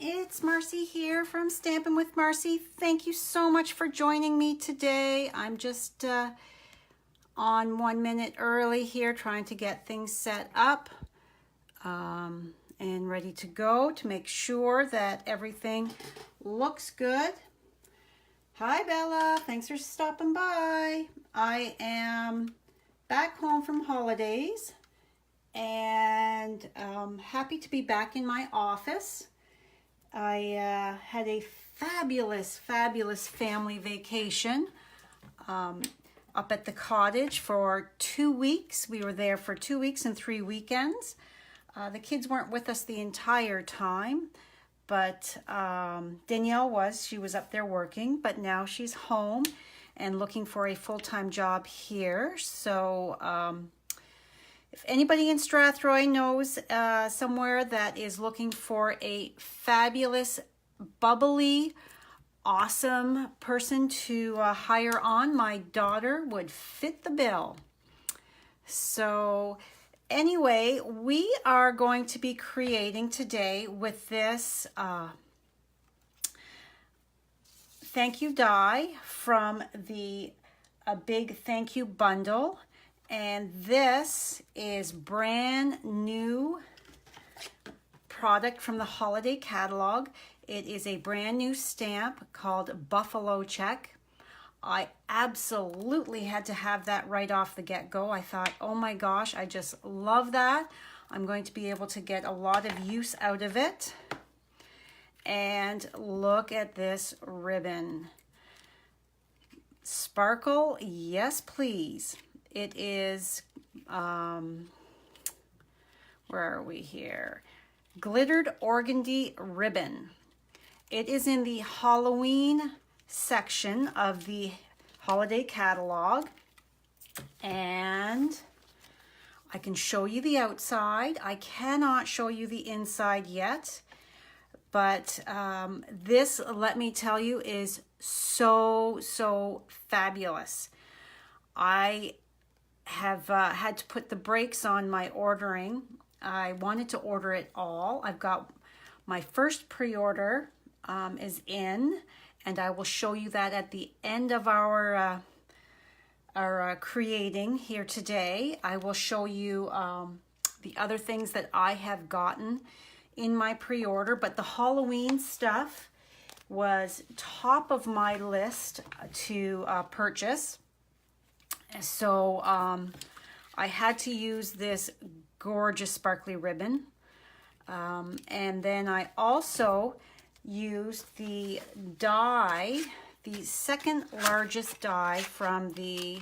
it's Marcy here from Stampin' with Marcy. Thank you so much for joining me today. I'm just on 1 minute early here trying to get things set up and ready to go to make sure that everything looks good. Hi Bella, thanks for stopping by. I am back home from holidays and happy to be back in my office. I had a fabulous family vacation up at the cottage for 2 weeks. We were there for 2 weeks and 3 weekends. The kids weren't with us the entire time, but Danielle was. She was up there working, but now she's home and looking for a full-time job here. So if anybody in Strathroy knows somewhere that is looking for a fabulous, bubbly, awesome person to hire on, my daughter would fit the bill. So anyway, we are going to be creating today with this thank you die from the Big Thank You bundle. And this is brand new product from the holiday catalog. It is a brand new stamp called Buffalo Check. I absolutely had to have that right off the get-go. I thought, oh my gosh, I just love that. I'm going to be able to get a lot of use out of it. And look at this ribbon. Sparkle, yes please. It is, where are we here? Glittered organdy ribbon. It is in the Halloween section of the holiday catalog. And I can show you the outside. I cannot show you the inside yet. But this, let me tell you, is so fabulous. I have had to put the brakes on my ordering. I wanted to order it all. I've got my first pre-order is in, and I will show you that at the end of our creating here today. I will show you the other things that I have gotten in my pre-order, but the Halloween stuff was top of my list to purchase. So I had to use this gorgeous sparkly ribbon. And then I also used the die, the second largest die from the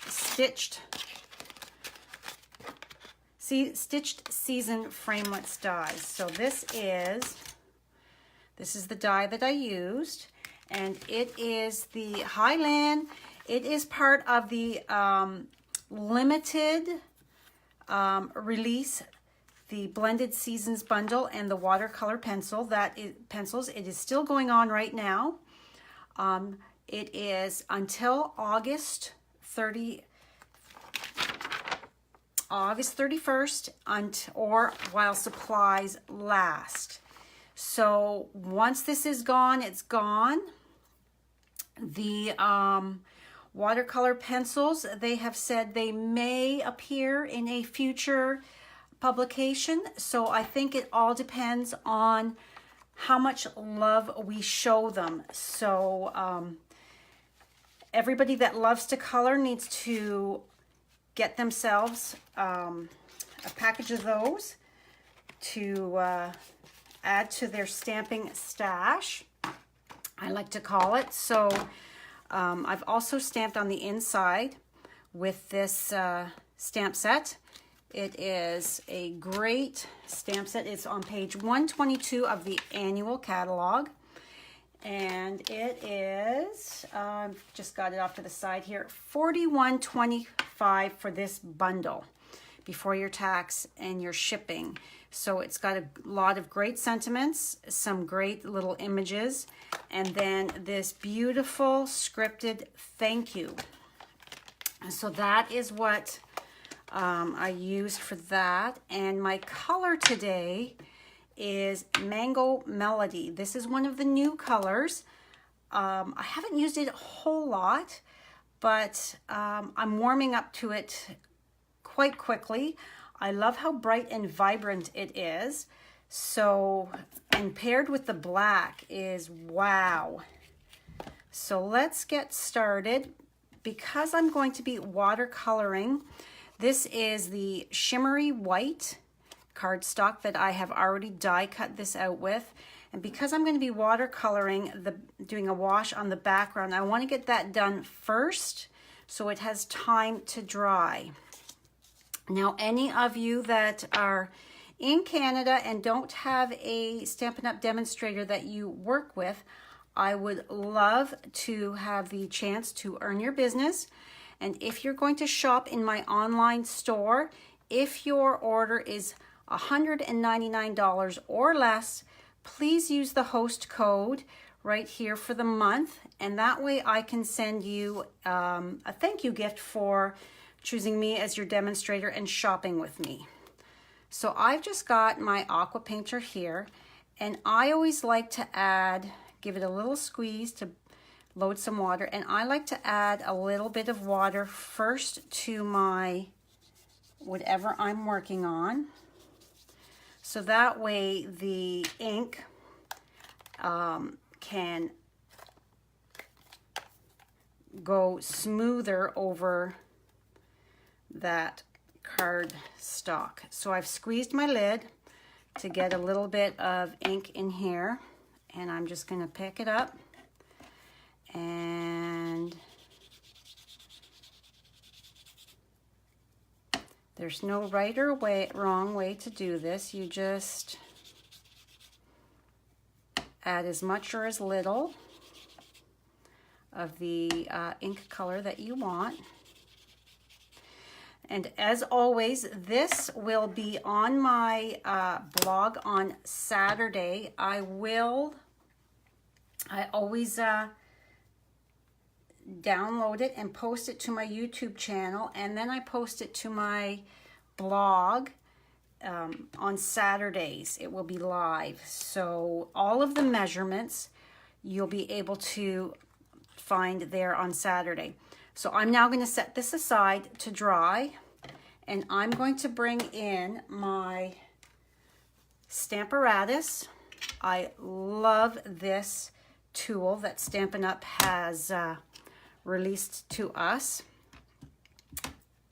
Stitched Season Framelits dies. So this is the die that I used. And it is the Highland. It is part of the limited release, the Blended Seasons bundle and the watercolor pencils. It is still going on right now. It is until August 31st or while supplies last. So once this is gone, it's gone. The watercolor pencils, they have said they may appear in a future publication. So I think it all depends on how much love we show them. So everybody that loves to color needs to get themselves a package of those to add to their stamping stash, I like to call it. So I've also stamped on the inside with this stamp set. It is a great stamp set. It's on page 122 of the annual catalog. And it is, just got it off to the side here, $41.25 for this bundle before your tax and your shipping. So it's got a lot of great sentiments, some great little images, and then this beautiful scripted thank you. So that is what I used for that. And my color today is Mango Melody. This is one of the new colors. I haven't used it a whole lot, but I'm warming up to it quite quickly. I love how bright and vibrant it is. So, and paired with the black is wow. So let's get started. Because I'm going to be watercoloring, this is the shimmery white cardstock that I have already die cut this out with. And because I'm going to be watercoloring, doing a wash on the background, I want to get that done first so it has time to dry. Now, any of you that are in Canada and don't have a Stampin' Up! Demonstrator that you work with, I would love to have the chance to earn your business. And if you're going to shop in my online store, if your order is $199 or less, please use the host code right here for the month. And that way I can send you a thank you gift for choosing me as your demonstrator and shopping with me. So I've just got my aqua painter here, and I always like to give it a little squeeze to load some water, and I like to add a little bit of water first to my whatever I'm working on, so that way the ink can go smoother over that card stock. So I've squeezed my lid to get a little bit of ink in here, and I'm just going to pick it up, and there's no right or wrong way to do this. You just add as much or as little of the ink color that you want. And as always, this will be on my blog on Saturday. I always download it and post it to my YouTube channel, and then I post it to my blog on Saturdays. It will be live. So all of the measurements you'll be able to find there on Saturday. So I'm now going to set this aside to dry, and I'm going to bring in my Stamparatus. I love this tool that Stampin' Up! Has released to us.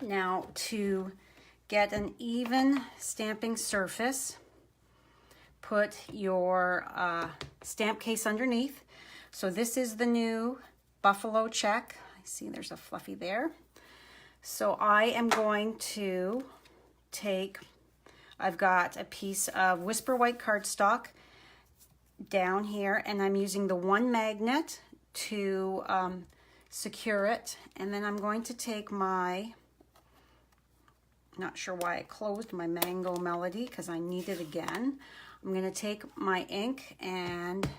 Now, to get an even stamping surface, put your stamp case underneath. So this is the new Buffalo check. See, there's a fluffy there. So I am going to I've got a piece of Whisper White cardstock down here, and I'm using the one magnet to secure it. And then I'm going to take my, not sure why I closed my Mango Melody, because I need it again. I'm going to take my ink and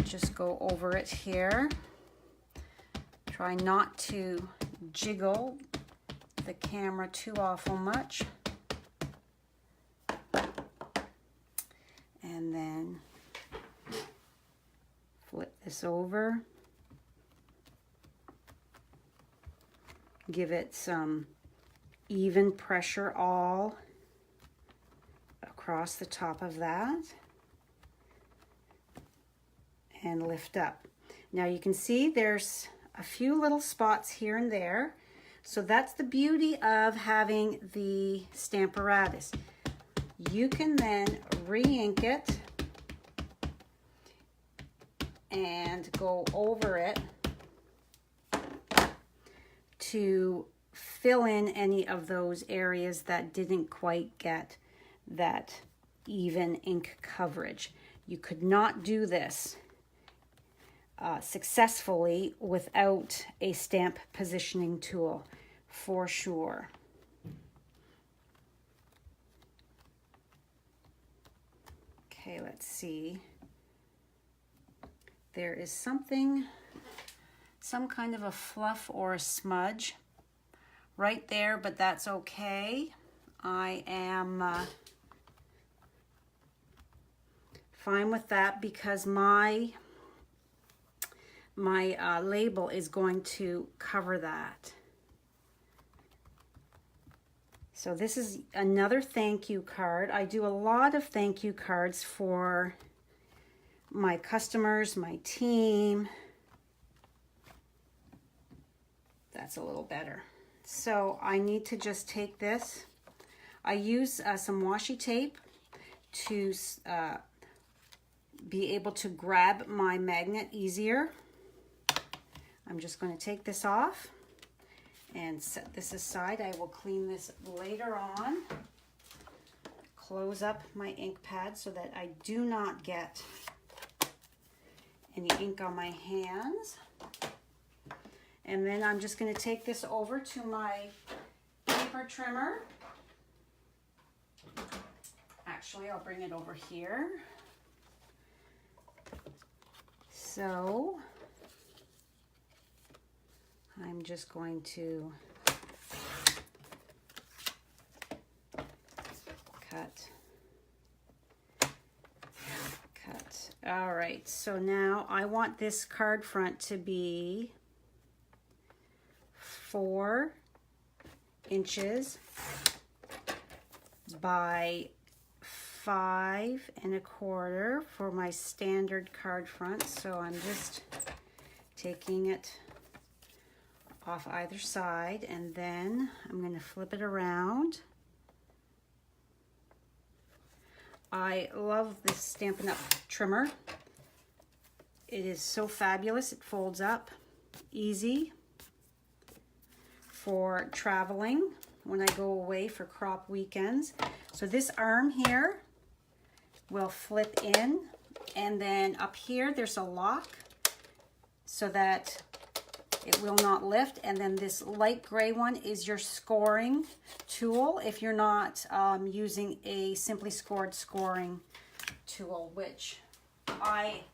just go over it here. Try not to jiggle the camera too awful much. And then flip this over. Give it some even pressure all across the top of that. And lift up. Now you can see there's a few little spots here and there. So that's the beauty of having the Stamparatus. You can then re-ink it and go over it to fill in any of those areas that didn't quite get that even ink coverage. You could not do this successfully without a stamp positioning tool, for sure. Okay, let's see. There is something, some kind of a fluff or a smudge right there, but that's okay. I am fine with that because my label is going to cover that. So this is another thank you card. I do a lot of thank you cards for my customers, my team. That's a little better. So I need to just take this. I use some washi tape to be able to grab my magnet easier. I'm just going to take this off and set this aside. I will clean this later on. Close up my ink pad so that I do not get any ink on my hands. And then I'm just going to take this over to my paper trimmer. Actually, I'll bring it over here. So I'm just going to cut. All right, so now I want this card front to be 4 inches by 5 1/4 for my standard card front. So I'm just taking it off either side, and then I'm going to flip it around. I love this Stampin' Up trimmer. It is so fabulous. It folds up easy for traveling when I go away for crop weekends. So this arm here will flip in, and then up here there's a lock so that it will not lift. And then this light gray one is your scoring tool if you're not using a Simply Scored scoring tool, which I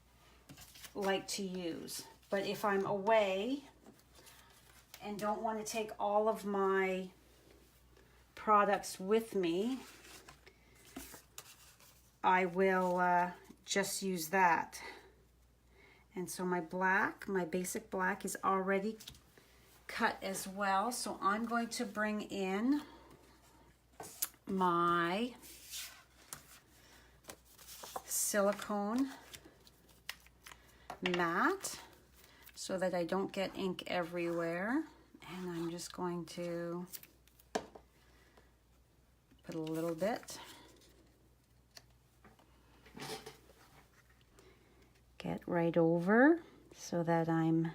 like to use. But if I'm away and don't want to take all of my products with me, I will just use that. And so my black, my basic black is already cut as well. So I'm going to bring in my silicone mat so that I don't get ink everywhere. And I'm just going to put a little bit. Get right over so that I'm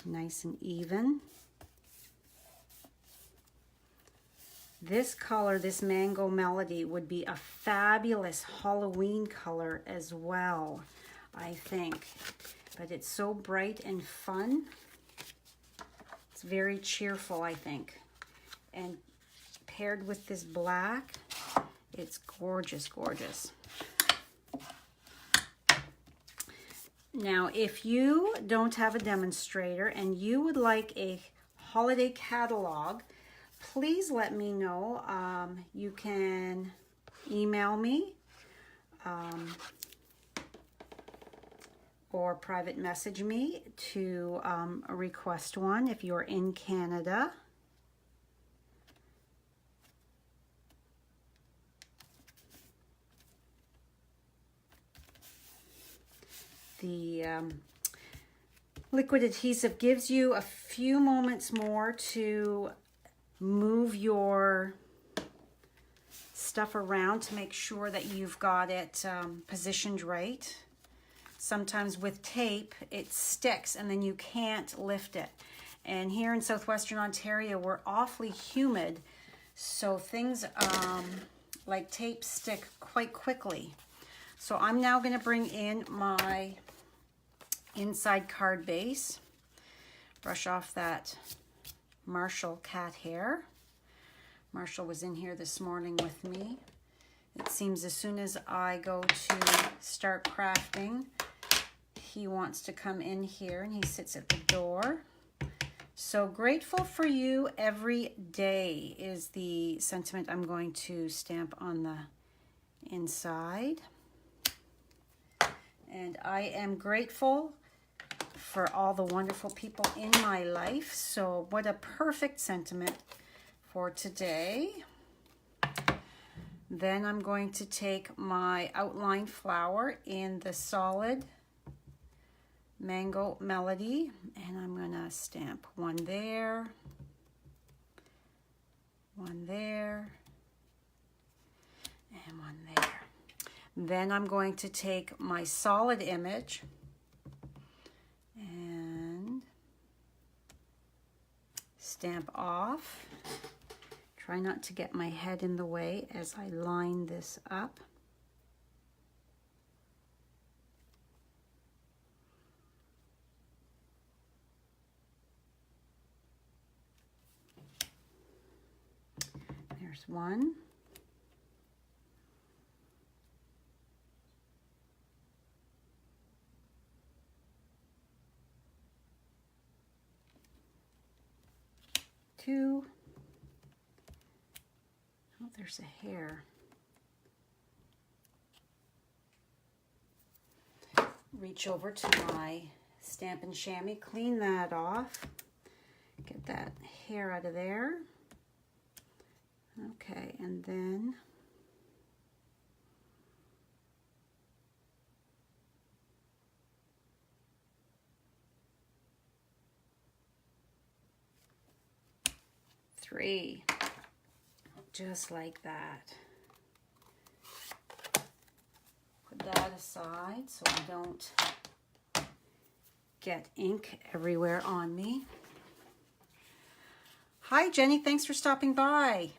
nice and even. This color, this Mango Melody, would be a fabulous Halloween color as well, I think. But it's so bright and fun. It's very cheerful, I think. And paired with this black, it's gorgeous, gorgeous. Now, if you don't have a demonstrator and you would like a holiday catalog, please let me know. You can email me or private message me to request one if you're in Canada. The liquid adhesive gives you a few moments more to move your stuff around to make sure that you've got it positioned right. Sometimes with tape it sticks and then you can't lift it. And here in southwestern Ontario we're awfully humid, so things like tape stick quite quickly. So I'm now going to bring in my inside card base, brush off that Marshall cat hair. Marshall was in here this morning with me. It seems as soon as I go to start crafting, he wants to come in here and he sits at the door. So grateful for you every day is the sentiment I'm going to stamp on the inside. And I am grateful for all the wonderful people in my life. So what a perfect sentiment for today. Then I'm going to take my outline flower in the solid Mango Melody, and I'm going to stamp one there, and one there. Then I'm going to take my solid image and stamp off. Try not to get my head in the way as I line this up. There's one. Two. Oh, there's a hair. Reach over to my Stampin' Chamois, clean that off, get that hair out of there. Okay, and then three. Just like that. Put that aside so I don't get ink everywhere on me. Hi Jenny, thanks for stopping by.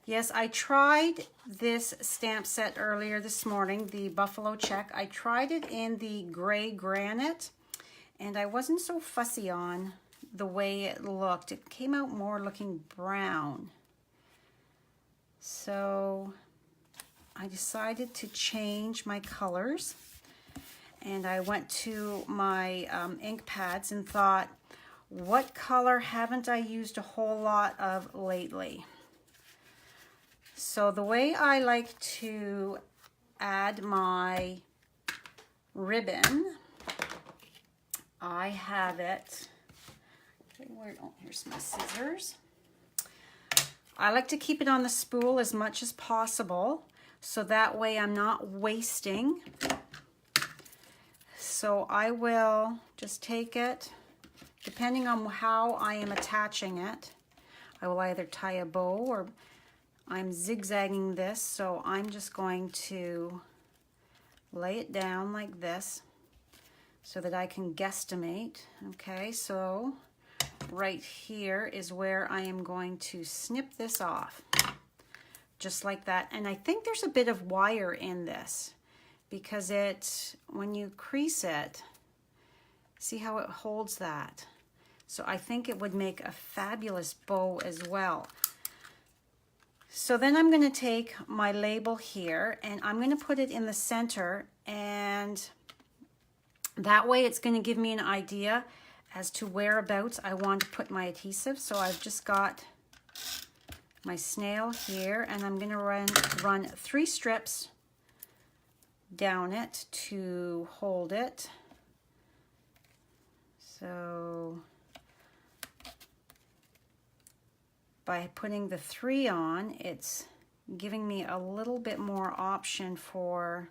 Yes, I tried this stamp set earlier this morning, the Buffalo Check. I tried it in the gray granite, and I wasn't so fussy on the way it looked. It came out more looking brown. So I decided to change my colors, and I went to my ink pads and thought, what color haven't I used a whole lot of lately? So the way I like to add my ribbon, I have it, oh, here's my scissors. I like to keep it on the spool as much as possible, so that way I'm not wasting. So I will just take it, depending on how I am attaching it. I will either tie a bow or I'm zigzagging this, so I'm just going to lay it down like this so that I can guesstimate. Okay, so right here is where I am going to snip this off, just like that. And I think there's a bit of wire in this because when you crease it, see how it holds that? So I think it would make a fabulous bow as well. So then I'm going to take my label here and I'm going to put it in the center, and that way it's going to give me an idea as to whereabouts I want to put my adhesive. So I've just got my snail here, and I'm going to run 3 strips down it to hold it. So by putting the 3 on, it's giving me a little bit more option for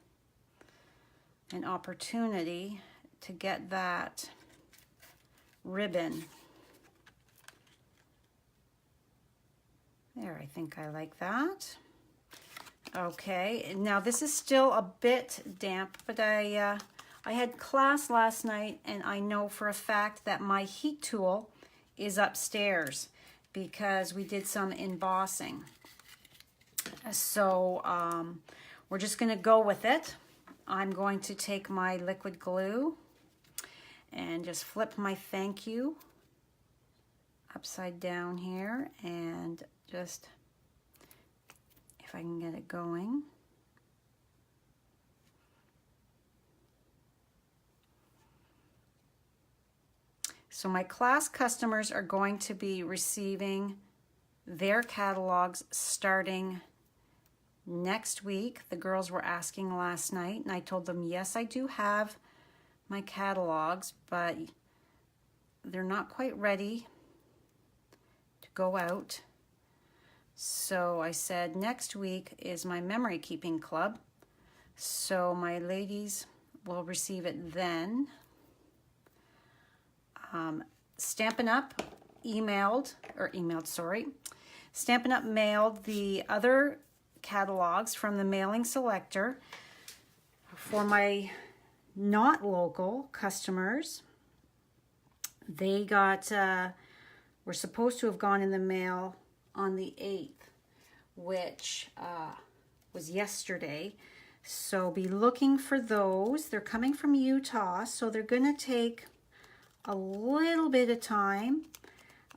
an opportunity to get that ribbon. There, I think I like that. Okay, now this is still a bit damp, but I had class last night, and I know for a fact that my heat tool is upstairs because we did some embossing. So we're just going to go with it. I'm going to take my liquid glue and just flip my thank you upside down here, and just, if I can get it going. So my class customers are going to be receiving their catalogs starting next week. The girls were asking last night, and I told them, yes, I do have my catalogs, but they're not quite ready to go out. So I said next week is my memory keeping club, so my ladies will receive it then. Stampin' Up Stampin' Up mailed the other catalogs from the mailing selector for my not local customers. They got, were supposed to have gone in the mail on the 8th, which was yesterday. So be looking for those. They're coming from Utah, so they're going to take a little bit of time,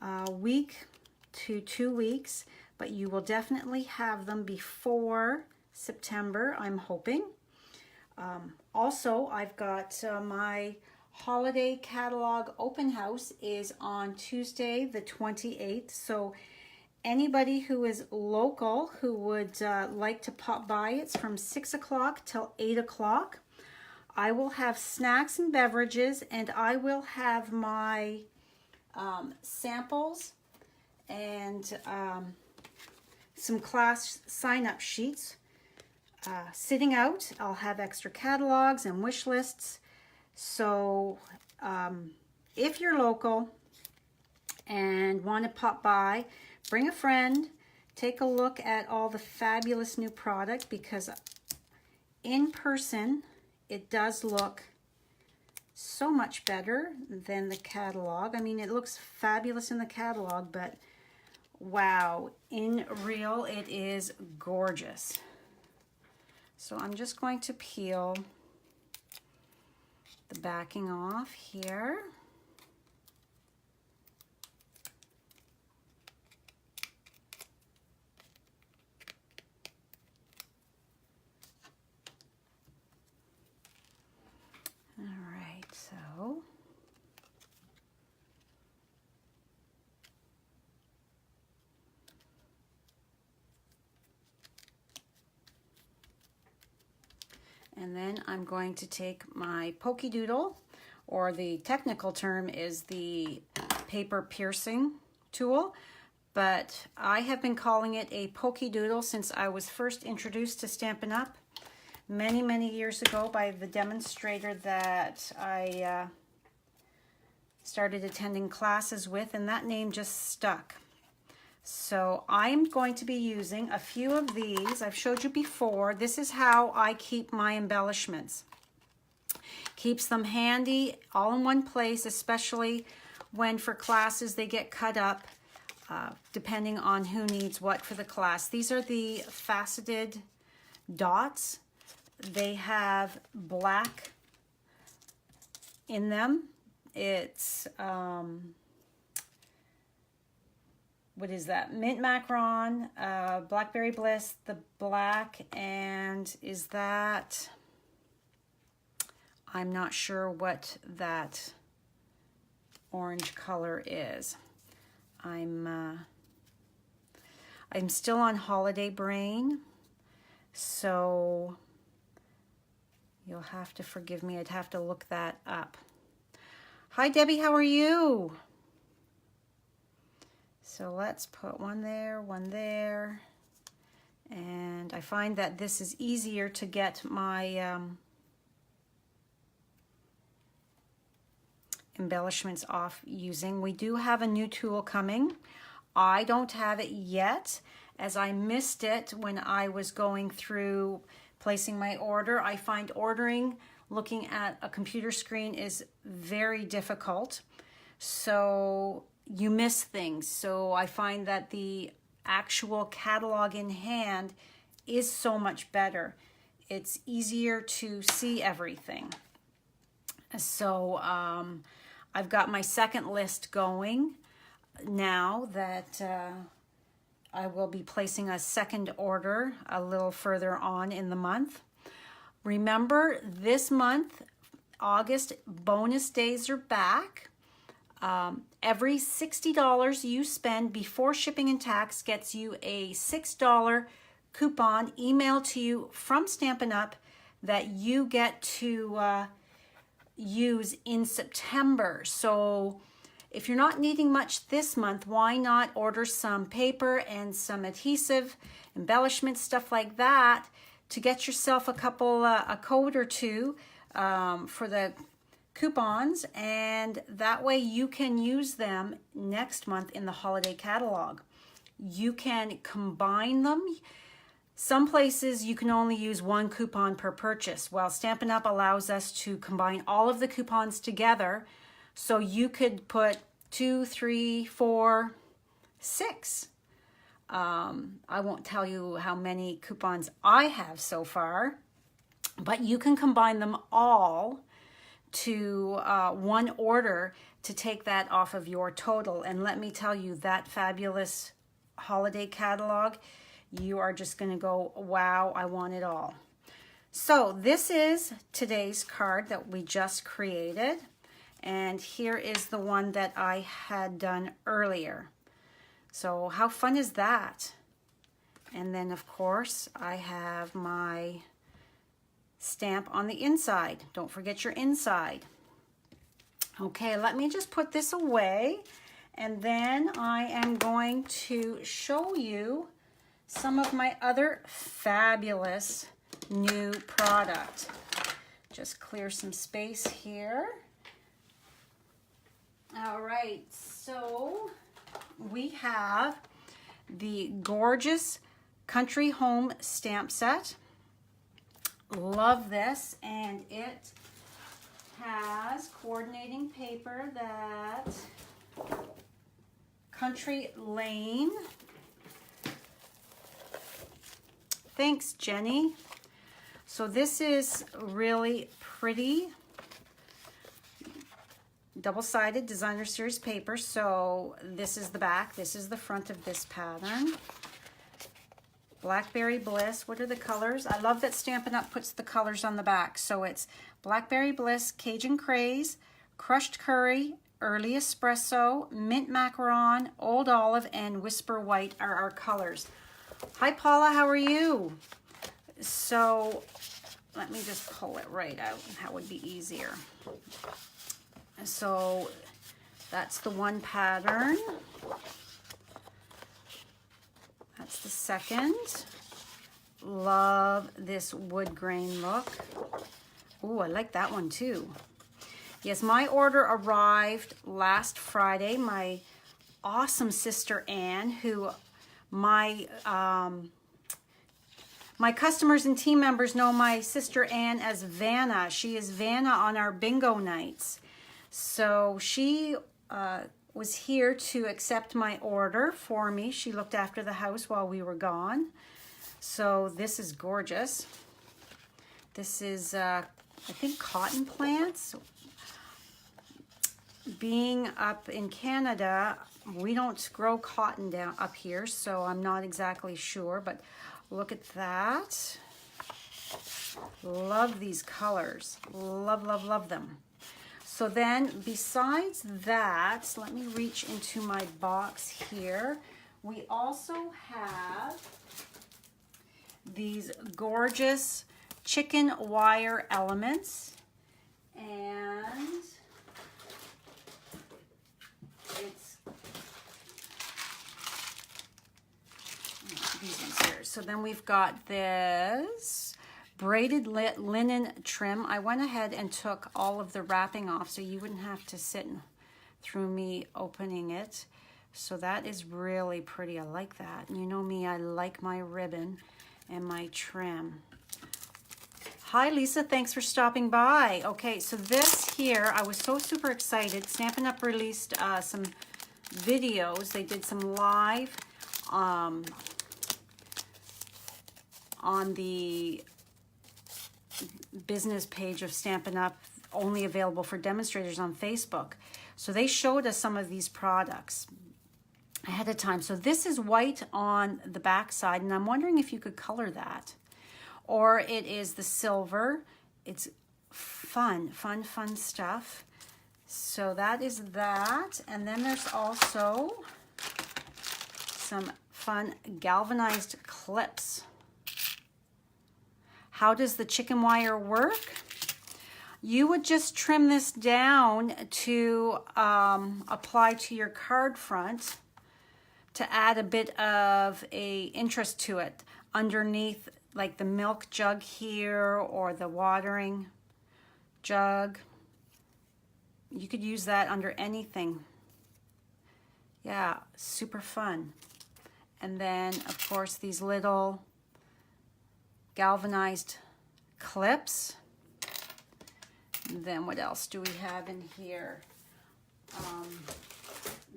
a week to 2 weeks, but you will definitely have them before September, I'm hoping. Also, I've got my holiday catalog open house is on Tuesday the 28th, so anybody who is local who would like to pop by, it's from 6 o'clock till 8 o'clock. I will have snacks and beverages, and I will have my samples and some class sign-up sheets sitting out. I'll have extra catalogs and wish lists. So if you're local and want to pop by, bring a friend, take a look at all the fabulous new product, because in person it does look so much better than the catalog. I mean, it looks fabulous in the catalog, but wow, in real it is gorgeous. So I'm just going to peel the backing off here. All right, so and then I'm going to take my pokey doodle, or the technical term is the paper piercing tool, but I have been calling it a pokey doodle since I was first introduced to Stampin' Up many, many years ago by the Demonstrator that I started attending classes with, and that name just stuck. So I'm going to be using a few of these. I've showed you before. This is how I keep my embellishments. Keeps them handy, all in one place, especially when for classes they get cut up, depending on who needs what for the class. These are the faceted dots. They have black in them. It's what is that? Mint Macaron, Blackberry Bliss, the black, and is that, I'm not sure what that orange color is. I'm still on holiday brain, so you'll have to forgive me. I'd have to look that up. Hi, Debbie, how are you? So let's put one there, and I find that this is easier to get my embellishments off using. We do have a new tool coming. I don't have it yet, as I missed it when I was going through placing my order. I find ordering, looking at a computer screen, is very difficult. So you miss things. So I find that the actual catalog in hand is so much better. It's easier to see everything. So I've got my second list going now that I will be placing a second order a little further on in the month. Remember, this month, August, bonus days are back. Every $60 you spend before shipping and tax gets you a $6 coupon emailed to you from Stampin' Up! That you get to use in September. So if you're not needing much this month, why not order some paper and some adhesive, embellishment, stuff like that, to get yourself a couple, a code or two for the coupons, and that way you can use them next month in the holiday catalog. You can combine them. Some places you can only use one coupon per purchase, while Stampin' Up! Allows us to combine all of the coupons together. So you could put 2, 3, 4, 6. I won't tell you how many coupons I have so far, but you can combine them all to one order to take that off of your total. And let me tell you, that fabulous holiday catalog, you are just going to go, wow, I want it all. So this is today's card that we just created. And here is the one that I had done earlier. So how fun is that? And then, of course, I have my stamp on the inside. Don't forget your inside. Okay, let me just put this away, and then I am going to show you some of my other fabulous new product. Just clear some space here. All right, so we have the gorgeous Country Home stamp set. Love this, and it has coordinating paper that Country Lane. Thanks, Jenny. So this is really pretty double-sided designer series paper. So this is the back, this is the front of this pattern. Blackberry Bliss. What are the colors? I love that Stampin' Up! Puts the colors on the back. So it's Blackberry Bliss, Cajun Craze, Crushed Curry, Early Espresso, Mint Macaron, Old Olive, and Whisper White are our colors. Hi, Paula. How are you? So let me just pull it right out. That would be easier. So that's the one pattern. That's the second. Love this wood grain look. Oh, I like that one too. Yes, my order arrived last Friday. My awesome sister Anne, who my customers and team members know my sister Anne as Vanna. She is Vanna on our bingo nights. So she was here to accept my order for me. She looked after the house while we were gone. So this is gorgeous. This is, I think, cotton plants. Being up in Canada, we don't grow cotton down up here, so I'm not exactly sure, but look at that. Love these colors. Love, love, love them. So then, besides that, let me reach into my box here. We also have these gorgeous chicken wire elements, and it's these ones here. So then we've got this braided linen trim. I went ahead and took all of the wrapping off so you wouldn't have to sit through me opening it. So that is really pretty. I like that. And you know me, I like my ribbon and my trim. Hi, Lisa. Thanks for stopping by. Okay, so this here, I was so super excited. Stampin' Up! Released some videos. They did some live on the business page of Stampin' Up! Only available for demonstrators on Facebook. So they showed us some of these products ahead of time. So this is white on the back side, and I'm wondering if you could color that. Or it is the silver. It's fun, fun, fun stuff. So that is that. And then there's also some fun galvanized clips. How does the chicken wire work? You would just trim this down to apply to your card front to add a bit of a interest to it underneath, like the milk jug here or the watering jug. You could use that under anything. Yeah, super fun. And then, of course, these little galvanized clips. And then what else do we have in here?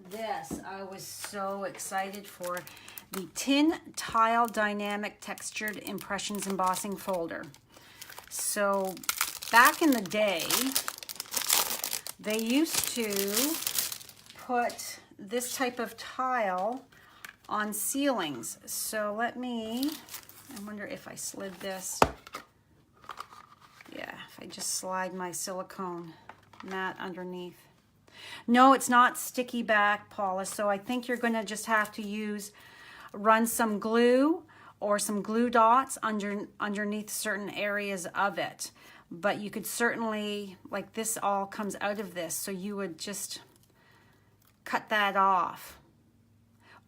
This, I was so excited for. The Tin Tile Dynamic Textured Impressions Embossing Folder. So back in the day, they used to put this type of tile on ceilings. So I wonder if I slid this. Yeah, if I just slide my silicone mat underneath. No, it's not sticky back polish, so I think you're gonna just have to run some glue or some glue dots underneath certain areas of it. But you could certainly, like this all comes out of this, so you would just cut that off.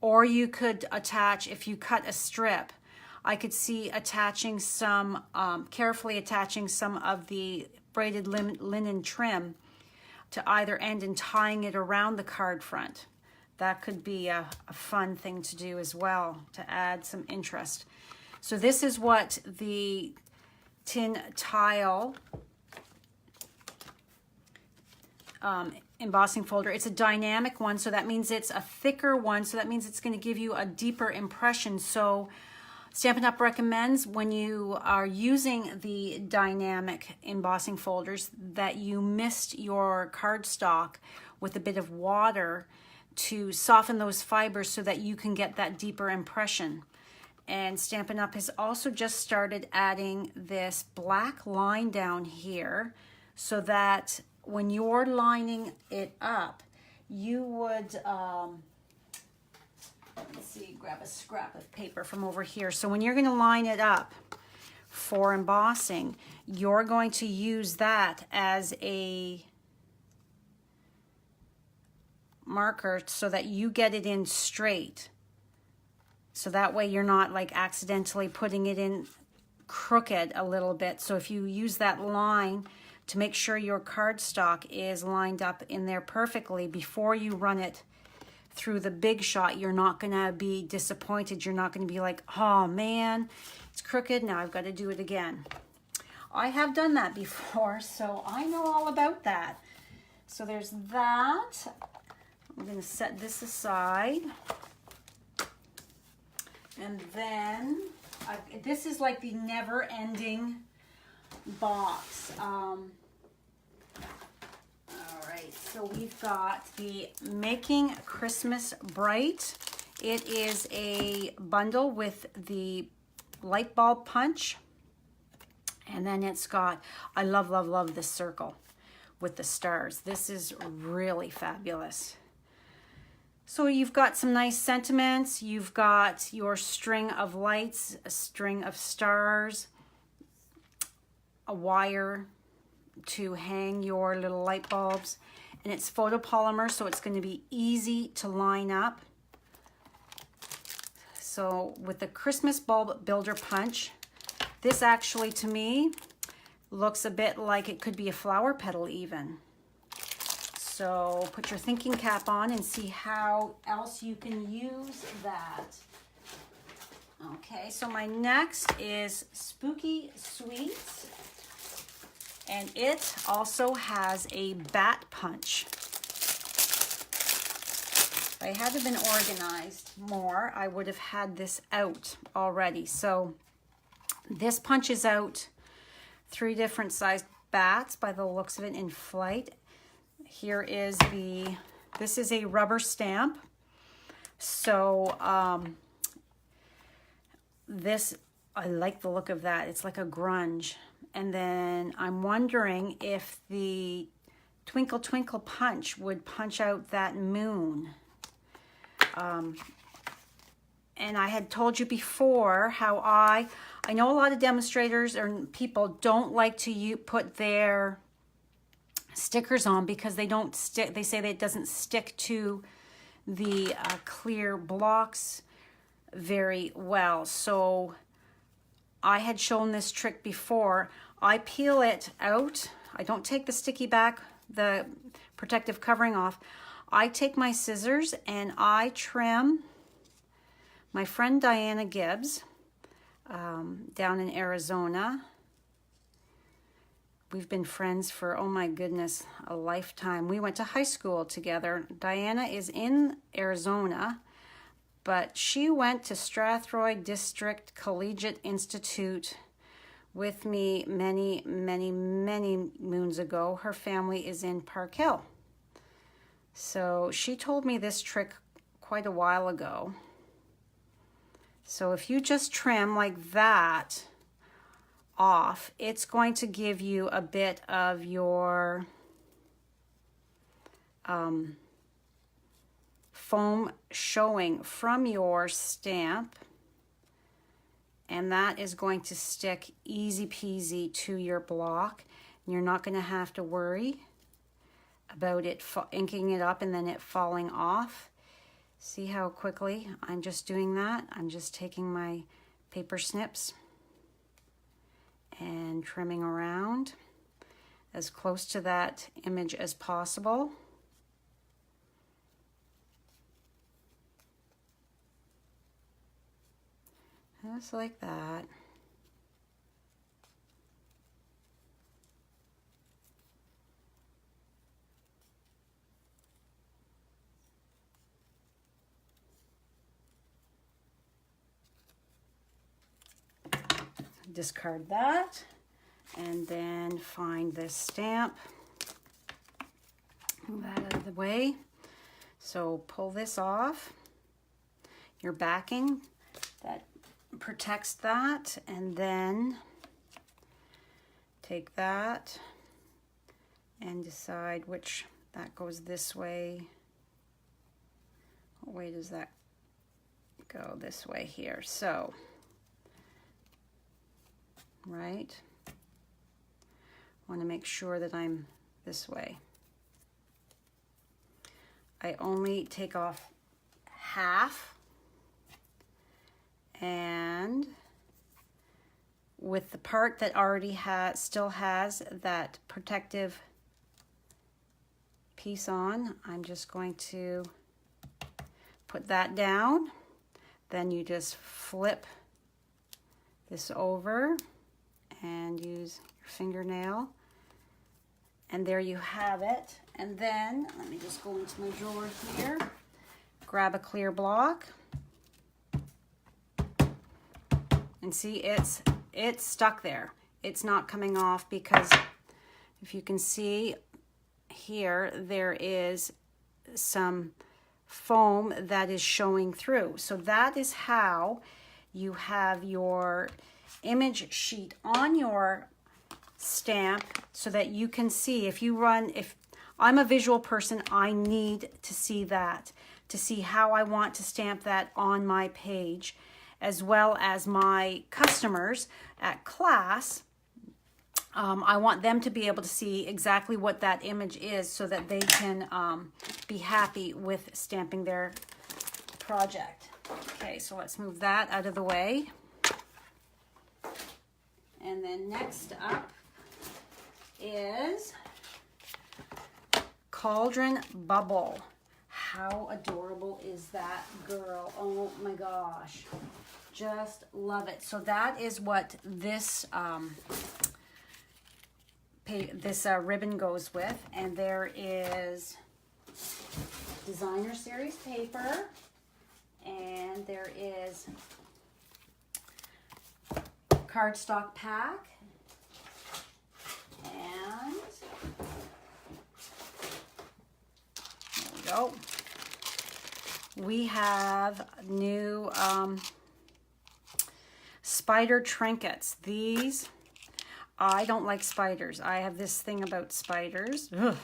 Or you could attach, if you cut a strip, I could see attaching some, carefully attaching some of the braided linen trim to either end and tying it around the card front. That could be a fun thing to do as well, to add some interest. So this is what the Tin Tile embossing folder. It's a dynamic one, so that means it's a thicker one, so that means it's going to give you a deeper impression. So Stampin' Up! Recommends when you are using the dynamic embossing folders that you mist your cardstock with a bit of water to soften those fibers so that you can get that deeper impression. And Stampin' Up! Has also just started adding this black line down here so that when you're lining it up, you would, let's see, grab a scrap of paper from over here. So when you're going to line it up for embossing, you're going to use that as a marker so that you get it in straight. So that way you're not like accidentally putting it in crooked a little bit. So if you use that line to make sure your cardstock is lined up in there perfectly before you run it through the big shot, you're not gonna be disappointed. You're not gonna be like, oh man, it's crooked, now I've got to do it again. I have done that before, so I know all about that. So there's that. I'm gonna set this aside. And then, this is like the never-ending box. All right, so we've got the Making Christmas Bright. It is a bundle with the light bulb punch. And then it's got, I love, love, love this circle with the stars. This is really fabulous. So you've got some nice sentiments. You've got your string of lights, a string of stars, a wire to hang your little light bulbs. And it's photopolymer, so it's going to be easy to line up. So with the Christmas Bulb Builder Punch, this actually to me looks a bit like it could be a flower petal even. So put your thinking cap on and see how else you can use that. Okay, so my next is Spooky Sweets. And it also has a bat punch. If I had been organized more, I would have had this out already. So this punches out 3 different sized bats by the looks of it in flight. Here is this is a rubber stamp. So this, I like the look of that. It's like a grunge. And then I'm wondering if the Twinkle Twinkle Punch would punch out that moon. And I had told you before how I know a lot of demonstrators or people don't like to put their stickers on because they don't stick. They say that it doesn't stick to the clear blocks very well. So I had shown this trick before. I peel it out. I don't take the sticky back, the protective covering off. I take my scissors and I trim. My friend Diana Gibbs down in Arizona. We've been friends for, oh my goodness, a lifetime. We went to high school together. Diana is in Arizona, but she went to Strathroy District Collegiate Institute with me many, many, many moons ago. Her family is in Park Hill. So she told me this trick quite a while ago. So if you just trim like that off, it's going to give you a bit of your foam showing from your stamp, and that is going to stick easy peasy to your block. You're not going to have to worry about it inking it up and then it falling off. See how quickly I'm just doing that? I'm just taking my paper snips and trimming around as close to that image as possible. Just like that. Discard that and then find this stamp. Move that out of the way. So pull this off. Your backing that protects that, and then take that and decide which, that goes this way. What way does that go? This way here. So right, want to make sure that I'm this way. I only take off half, and with the part that already still has that protective piece on, I'm just going to put that down. Then you just flip this over and use your fingernail, and there you have it. And then let me just go into my drawer here, grab a clear block, and see it's stuck there. It's not coming off because if you can see here, there is some foam that is showing through. So that is how you have your image sheet on your stamp so that you can see. If I'm a visual person, I need to see that, to see how I want to stamp that on my page, as well as my customers at class. I want them to be able to see exactly what that image is so that they can be happy with stamping their project. Okay, so let's move that out of the way. And then next up is Cauldron Bubble. How adorable is that girl? Oh my gosh. Just love it. So that is what this ribbon goes with. And there is designer series paper. And there is cardstock pack. And there we go. We have new spider trinkets. These, I don't like spiders. I have this thing about spiders. Ugh.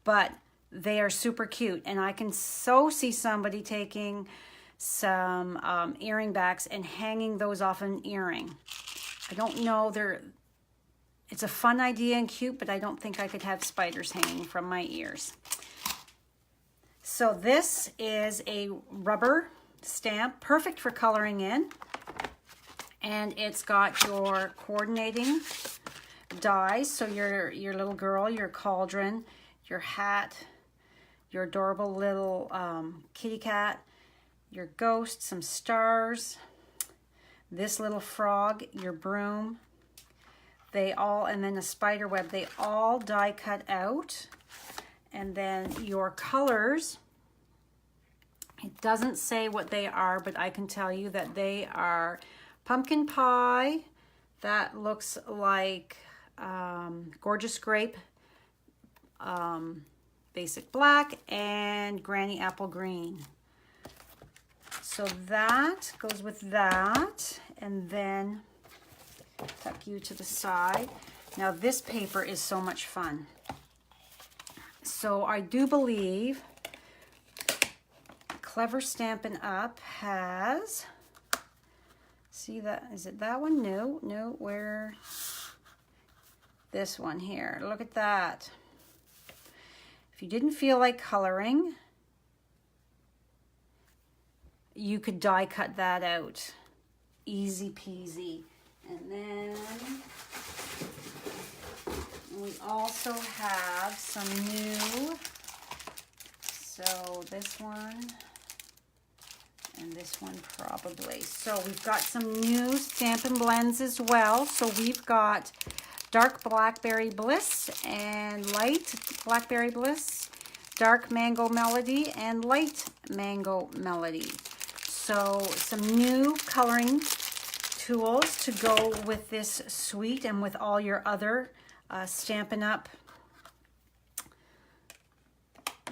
but they are super cute. And I can so see somebody taking some earring backs and hanging those off an earring. I don't know, it's a fun idea and cute, but I don't think I could have spiders hanging from my ears. So this is a rubber stamp, perfect for coloring in. And it's got your coordinating dies. So your little girl, your cauldron, your hat, your adorable little kitty cat, your ghost, some stars, this little frog, your broom, and then a spider web, they all die cut out. And then your colors, it doesn't say what they are, but I can tell you that they are pumpkin pie, that looks like gorgeous grape, basic black, and granny apple green. So that goes with that, and then tuck you to the side. Now this paper is so much fun. So I do believe Clever Stampin' Up has, see that, is it that one? No, where, this one here, look at that. If you didn't feel like coloring, you could die cut that out. Easy peasy. And then we also have some new, so this one and this one probably. So we've got some new Stampin' Blends as well. So we've got Dark Blackberry Bliss and Light Blackberry Bliss, Dark Mango Melody, and Light Mango Melody. So some new coloring tools to go with this suite and with all your other Stampin' Up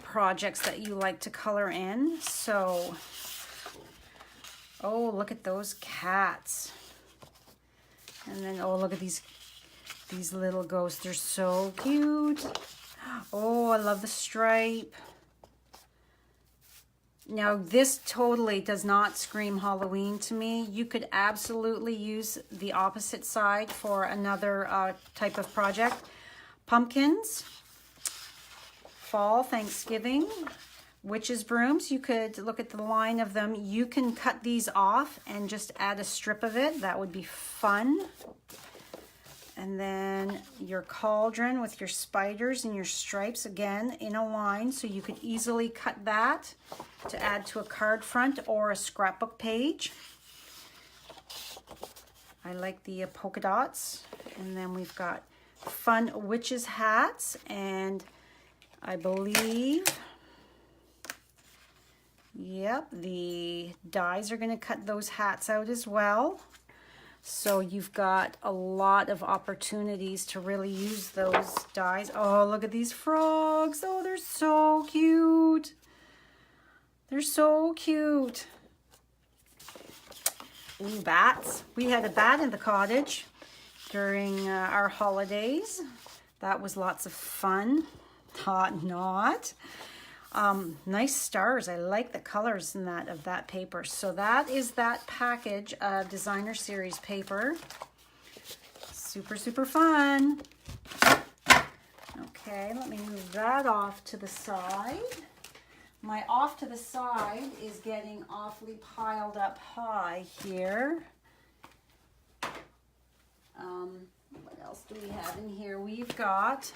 projects that you like to color in. So, oh, look at those cats. And then, oh, look at these little ghosts. They're so cute. Oh, I love the stripe. Now, this totally does not scream Halloween to me. You could absolutely use the opposite side for another type of project. Pumpkins, fall, Thanksgiving, witches' brooms. You could look at the line of them. You can cut these off and just add a strip of it. That would be fun. And then your cauldron with your spiders and your stripes, again, in a line. So you could easily cut that to add to a card front or a scrapbook page. I like the polka dots. And then we've got fun witches hats. And I believe, yep, the dies are going to cut those hats out as well. So you've got a lot of opportunities to really use those dies. Oh, look at these frogs. Oh, they're so cute. They're so cute. Ooh, bats. We had a bat in the cottage during our holidays. That was lots of fun. Thought not. Nice stars. I like the colors in that of that paper. So that is that package of designer series paper. Super, super fun. Okay, let me move that off to the side. My off to the side is getting awfully piled up high here. What else do we have in here? We've got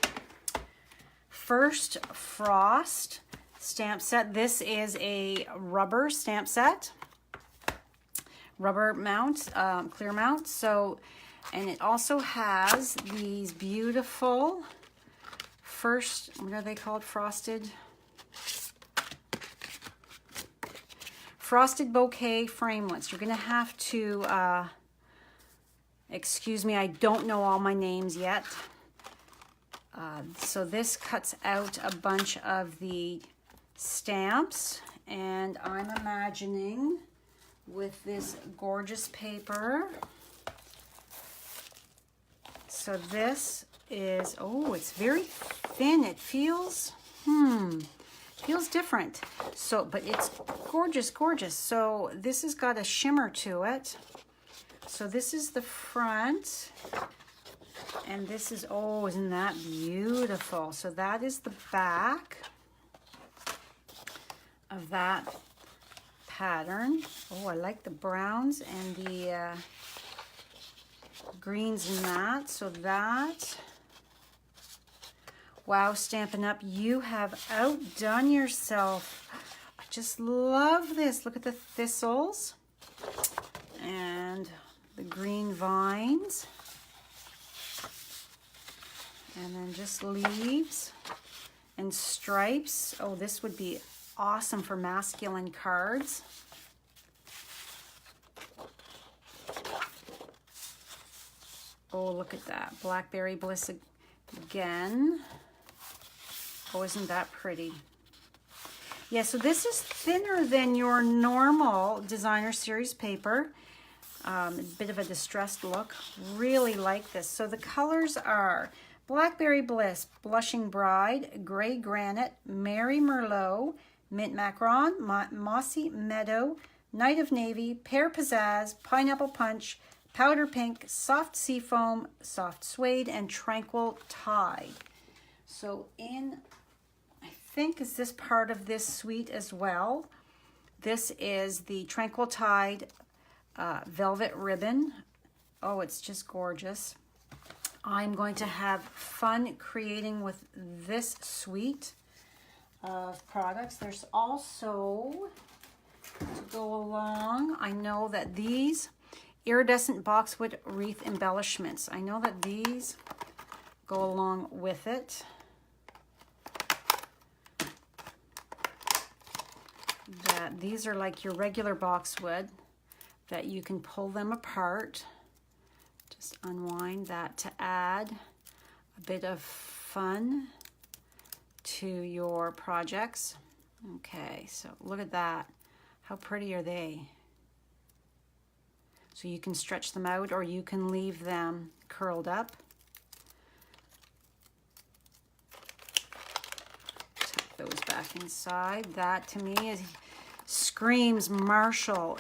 First Frost stamp set. This is a rubber stamp set, rubber mount, clear mount. So, and it also has these beautiful what are they called? Frosted bouquet framelits. You're gonna have to excuse me, I don't know all my names yet. So this cuts out a bunch of the stamps, and I'm imagining with this gorgeous paper. So this is, oh, it's very thin. It feels, Feels different. So, but it's gorgeous, gorgeous. So this has got a shimmer to it. So this is the front. And this is, oh, isn't that beautiful? So that is the back of that pattern. Oh, I like the browns and the greens in that. So that, wow, Stampin' Up, you have outdone yourself. I just love this. Look at the thistles and the green vines. And then just leaves and stripes. Oh, this would be awesome for masculine cards. Oh, look at that. Blackberry Bliss again. Oh, isn't that pretty? Yeah, so this is thinner than your normal designer series paper. A bit of a distressed look. Really like this. So the colors are Blackberry Bliss, Blushing Bride, Gray Granite, Merry Merlot, Mint Macaron, Mossy Meadow, Night of Navy, Pear Pizzazz, Pineapple Punch, Powder Pink, Soft Seafoam, Soft Suede, and Tranquil Tide. So I think, is this part of this suite as well? This is the Tranquil Tide Velvet Ribbon. Oh, it's just gorgeous. I'm going to have fun creating with this suite of products. There's also, to go along, I know that these iridescent boxwood wreath embellishments, I know that these go along with it. That these are like your regular boxwood, that you can pull them apart. Just unwind that to add a bit of fun to your projects. Okay, so look at that. How pretty are they? So you can stretch them out or you can leave them curled up. Tuck those back inside. That to me screams Marshall.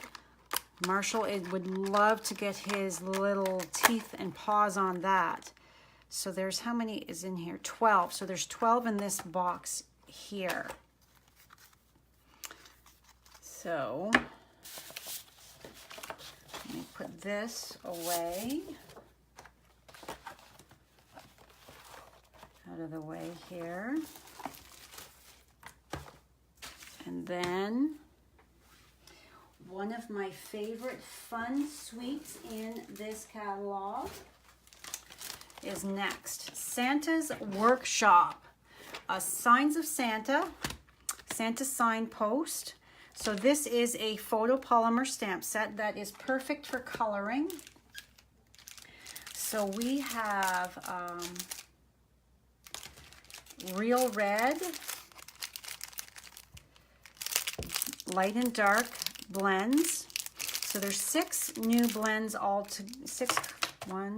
Marshall would love to get his little teeth and paws on that. So there's, how many is in here? 12. So there's 12 in this box here. So let me put this away. Out of the way here. And then one of my favorite fun suites in this catalog is next. Santa's Workshop. Signs of Santa. Santa signpost. So this is a photopolymer stamp set that is perfect for coloring. So we have real red, light and dark blends. So there's 6 new blends all to 1,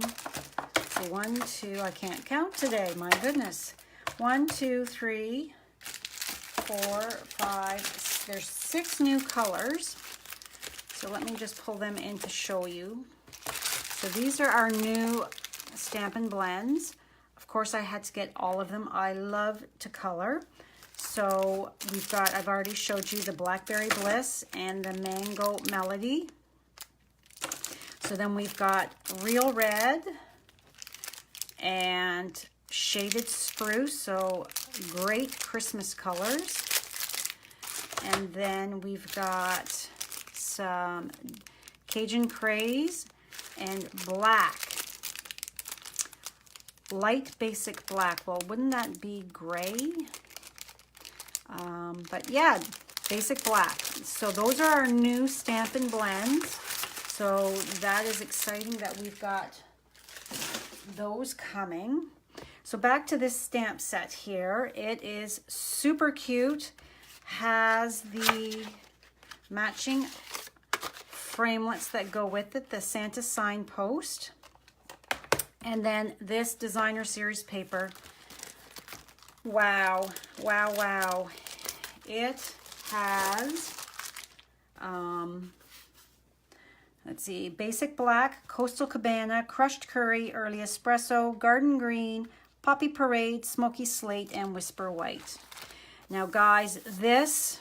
2, I can't count today, my goodness. 1, 2, 3, 4, 5, there's 6 new colors. So let me just pull them in to show you. So these are our new Stampin' Blends. Of course, I had to get all of them. I love to color. So we've got, I've already showed you the Blackberry Bliss and the Mango Melody. So then we've got Real Red and Shaded Spruce, so great Christmas colors. And then we've got some Cajun Craze and Black. Light basic black. Well, wouldn't that be gray? But yeah, basic black. So those are our new Stampin' Blends. So that is exciting that we've got those coming. So back to this stamp set here. It is super cute. Has the matching framelits that go with it, the Santa signpost. And then this designer series paper Wow, wow, wow. It has, let's see, basic black, coastal cabana, crushed curry, early espresso, garden green, poppy parade, smoky slate, and whisper white. Now guys, this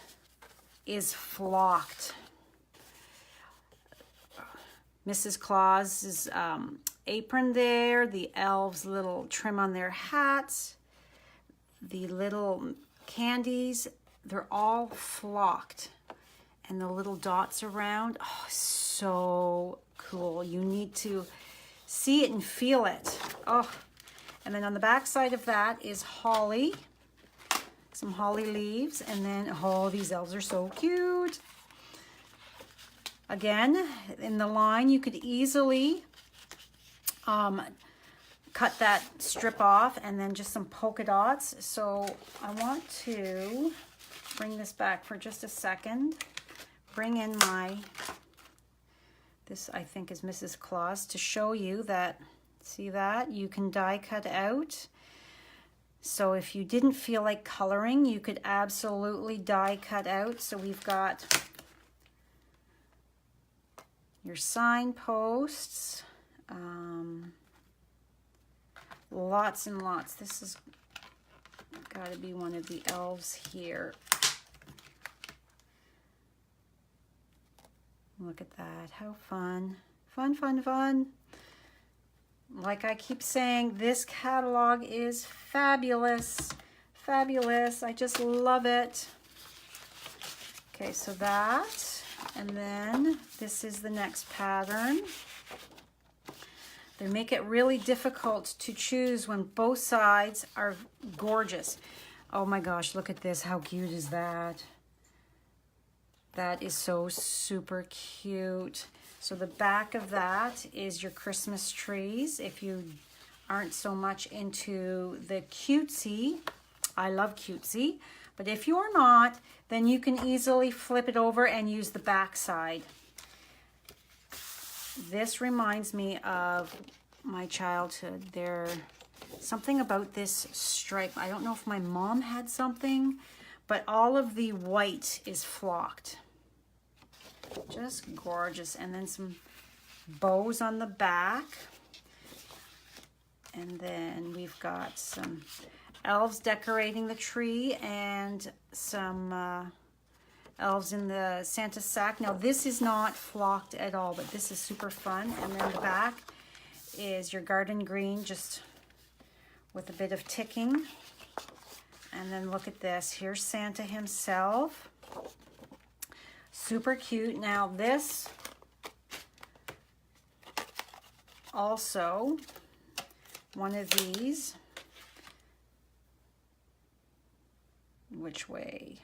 is flocked. Mrs. Claus's apron there, the elves' little trim on their hats, the little candies, they're all flocked. And the little dots around, oh, so cool. You need to see it and feel it. Oh, and then on the back side of that is holly, some holly leaves, and then, oh, these elves are so cute. Again, in the line, you could easily cut that strip off and then just some polka dots. So I want to bring this back for just a second. Bring in this I think is Mrs. Claus, to show you that, see that? You can die cut out. So if you didn't feel like coloring, you could absolutely die cut out. So we've got your signposts, lots and lots. This has got to be one of the elves here. Look at that, how fun. Fun, fun, fun. Like I keep saying, this catalog is fabulous, fabulous. I just love it. Okay, so that, and then this is the next pattern. They make it really difficult to choose when both sides are gorgeous. Oh my gosh, look at this. How cute is that? That is so super cute. So the back of that is your Christmas trees. If you aren't so much into the cutesy, I love cutesy, but if you're not, then you can easily flip it over and use the back side. This reminds me of my childhood. There's something about this stripe. I don't know if my mom had something, but all of the white is flocked. Just gorgeous. And then some bows on the back. And then we've got some elves decorating the tree and some elves in the Santa sack. Now this is not flocked at all, but this is super fun. And then the back is your garden green, just with a bit of ticking. And then look at this. Here's Santa himself. Super cute. Now this also, one of these, which way?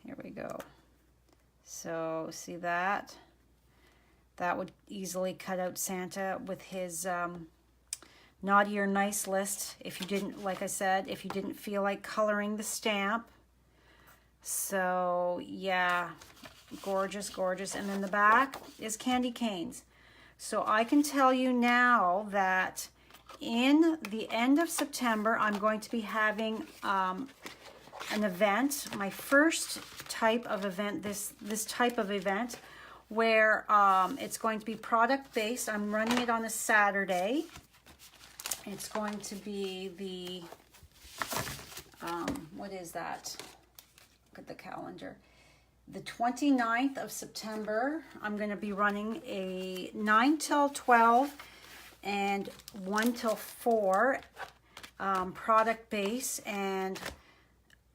Here we go. So see that? That would easily cut out Santa with his naughty or nice list if you didn't, like I said, if you didn't feel like coloring the stamp. So yeah, gorgeous, gorgeous. And then the back is candy canes. So I can tell you now that in the end of September, I'm going to be having an event, my first type of event, this type of event, where it's going to be product based. I'm running it on a Saturday. It's going to be the, what is that? Look at the calendar. The 29th of September, I'm going to be running a 9 till 12 and 1 till 4 product base. And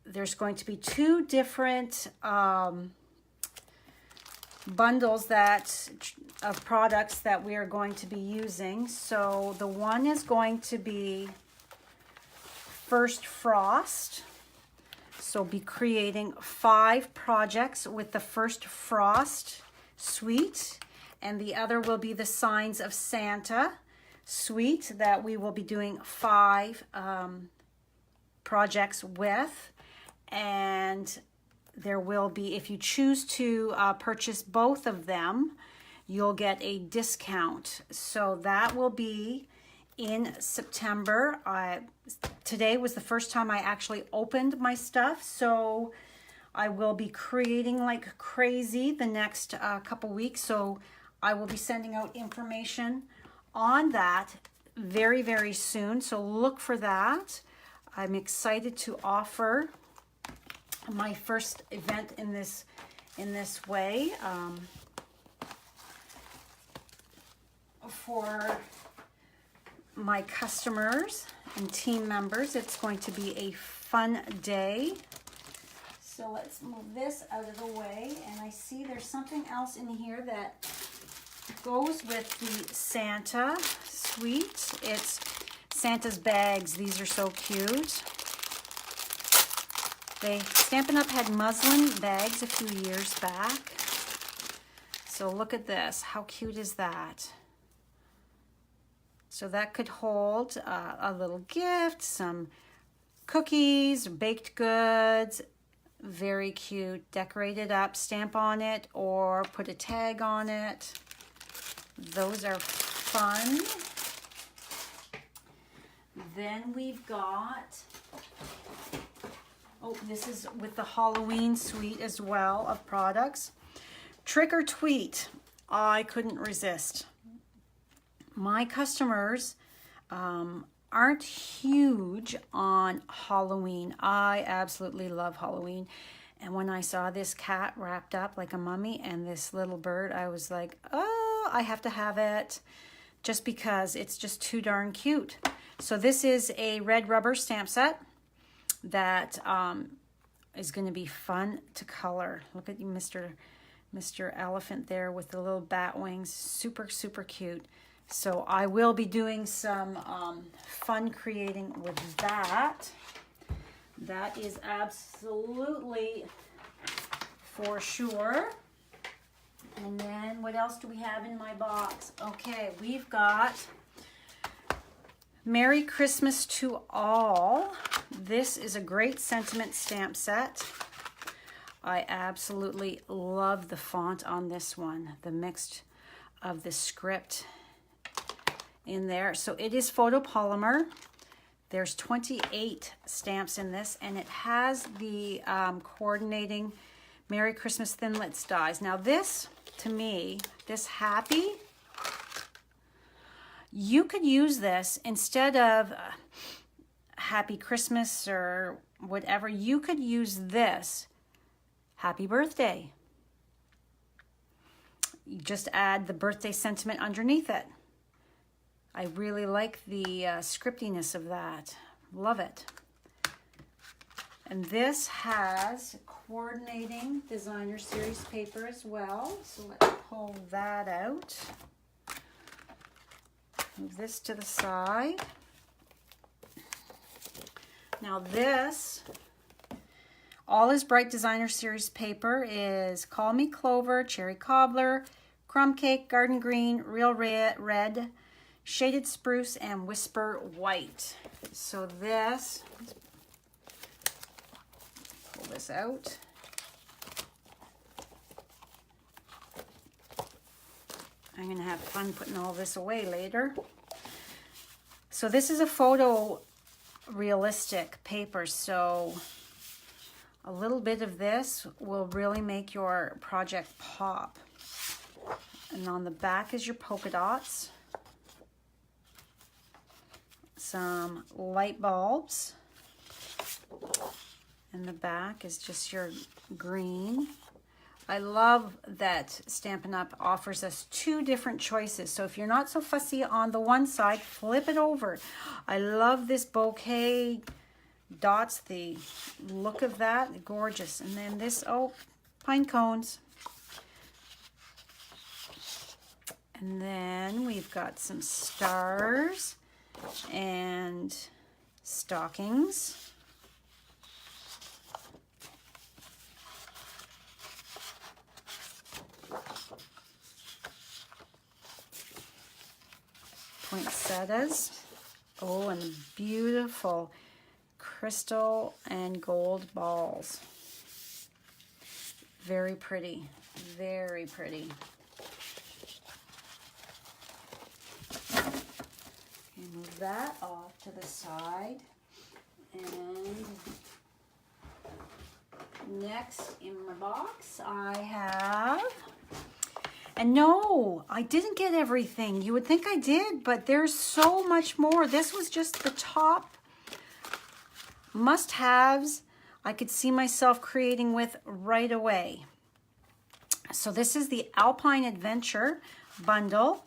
there's going to be 2 different bundles of products that we are going to be using. So the one is going to be First Frost. So be creating 5 projects with the First Frost suite, and the other will be the Signs of Santa suite that we will be doing 5 projects with. And there will be, if you choose to purchase both of them, you'll get a discount. So that will be in September. Today was the first time I actually opened my stuff, so I will be creating like crazy the next couple weeks. So I will be sending out information on that very, very soon. So look for that. I'm excited to offer my first event in this way for my customers and team members. It's going to be a fun day. So let's move this out of the way. And I see there's something else in here that goes with the Santa suite. It's Santa's bags. These are so cute. Stampin' Up! Had muslin bags a few years back. So look at this. How cute is that? So that could hold a little gift, some cookies, baked goods. Very cute. Decorate it up, stamp on it, or put a tag on it. Those are fun. Then we've got, oh, this is with the Halloween suite as well of products. Trick or Tweet. I couldn't resist. My customers aren't huge on Halloween. I absolutely love Halloween. And when I saw this cat wrapped up like a mummy and this little bird, I was like, oh, I have to have it, just because it's just too darn cute. So this is a red rubber stamp set that is going to be fun to color. Look at you, Mr. Elephant there with the little bat wings. Super, super cute. So I will be doing some fun creating with that. That is absolutely for sure. And then what else do we have in my box? Okay, we've got Merry Christmas to All. This is a great sentiment stamp set. I absolutely love the font on this one, the mix of the script in there. So it is photopolymer. There's 28 stamps in this, and it has the coordinating Merry Christmas Thinlits dies. Now this, to me, this happy, you could use this instead of Happy Christmas or whatever. You could use this Happy Birthday. You just add the birthday sentiment underneath it. I really like the scriptiness of that. Love it. And this has coordinating designer series paper as well. So let's pull that out. Move this to the side. Now this, All Is Bright designer series paper is Call Me Clover, Cherry Cobbler, Crumb Cake, Garden Green, Real Red, Shaded Spruce, and Whisper White. So this, pull this out. I'm going to have fun putting all this away later. So this is a photo realistic paper, so a little bit of this will really make your project pop. And on the back is your polka dots. Some light bulbs, and the back is just your green. I love that Stampin' Up! Offers us two different choices. So if you're not so fussy on the one side, flip it over. I love this bouquet dots, the look of that, gorgeous. And then this, oh, pine cones. And then we've got some stars and stockings. Poinsettias. Oh, and beautiful crystal and gold balls. Very pretty, very pretty. Move that off to the side. And next in my box I have, and no, I didn't get everything. You would think I did, but there's so much more. This was just the top must-haves I could see myself creating with right away. So this is the Alpine Adventure bundle.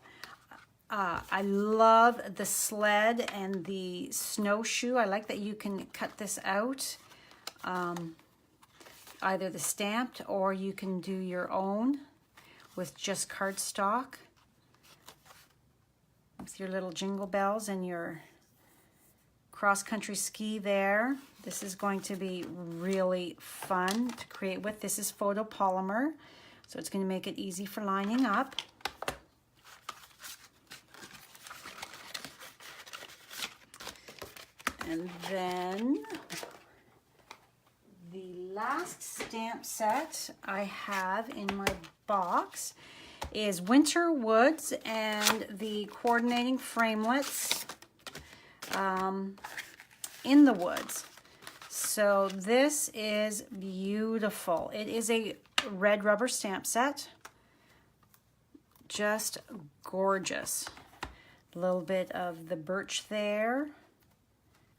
I love the sled and the snowshoe. I like that you can cut this out, either the stamped or you can do your own with just cardstock with your little jingle bells and your cross-country ski there. This is going to be really fun to create with. This is photopolymer, so it's going to make it easy for lining up. And then the last stamp set I have in my box is Winter Woods and the coordinating framelits in the woods. So this is beautiful. It is a red rubber stamp set. Just gorgeous. A little bit of the birch there.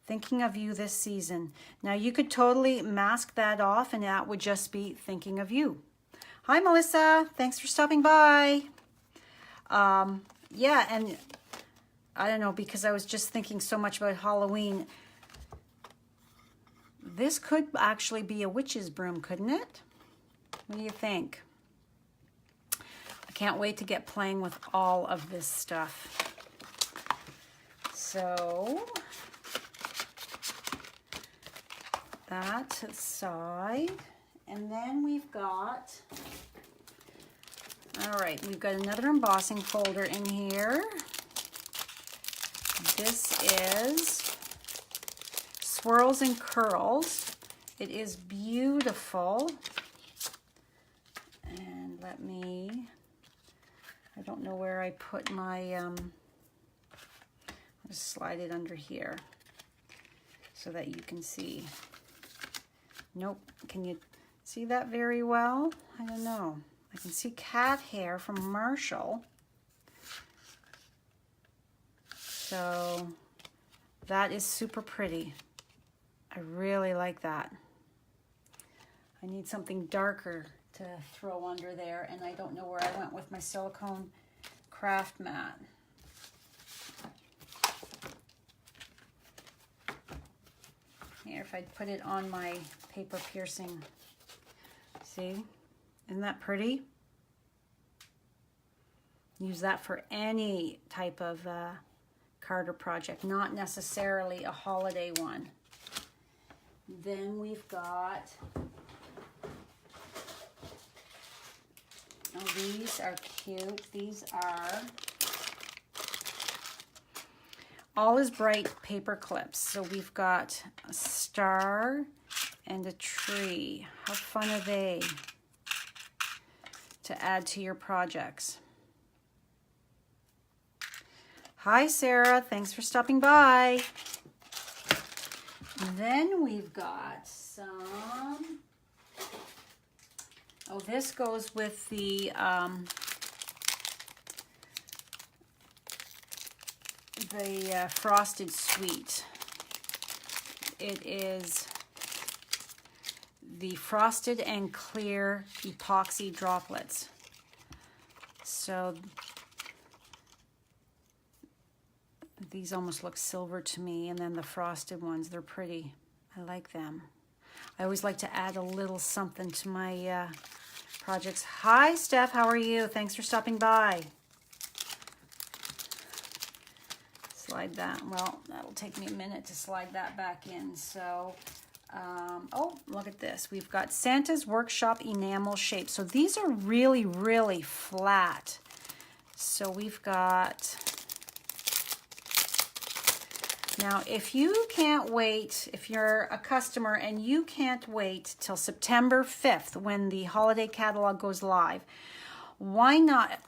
Thinking of you this season. Now you could totally mask that off and that would just be thinking of you. Hi Melissa, thanks for stopping by. Yeah, and I don't know, because I was just thinking so much about Halloween. This could actually be a witch's broom, couldn't it? What do you think? I can't wait to get playing with all of this stuff. So that to the side, and then we've got, all right, we've got another embossing folder in here. This is Swirls and Curls. It is beautiful, and let me, I don't know where I put my, I'll just slide it under here so that you can see. Nope, can you see that very well? I don't know. I can see cat hair from Marshall. So that is super pretty. I really like that. I need something darker to throw under there, and I don't know where I went with my silicone craft mat. Here, if I put it on my paper piercing. See? Isn't that pretty? Use that for any type of card or project, not necessarily a holiday one. Then we've got, oh, these are cute. These are All Is Bright paper clips. So we've got a star and a tree. How fun are they to add to your projects? Hi Sarah, thanks for stopping by. Then we've got some, oh, this goes with the frosted sweet. It is the frosted and clear epoxy droplets. So these almost look silver to me, and then the frosted ones, they're pretty. I like them. I always like to add a little something to my projects. Hi Steph, how are you? Thanks for stopping by. Slide that, well, that'll take me a minute to slide that back in. So, oh, look at this. We've got Santa's Workshop enamel shape. So these are really, really flat. So we've got, now if you can't wait, if you're a customer and you can't wait till September 5th when the holiday catalog goes live, why not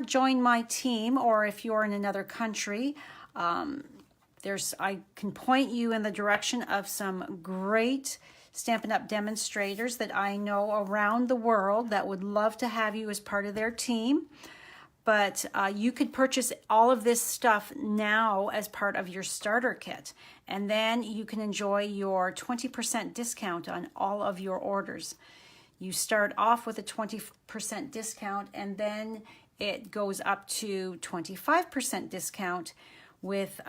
join my team? Or if you're in another country, I can point you in the direction of some great Stampin' Up! Demonstrators that I know around the world that would love to have you as part of their team. But you could purchase all of this stuff now as part of your starter kit. And then you can enjoy your 20% discount on all of your orders. You start off with a 20% discount, and then it goes up to 25% discount with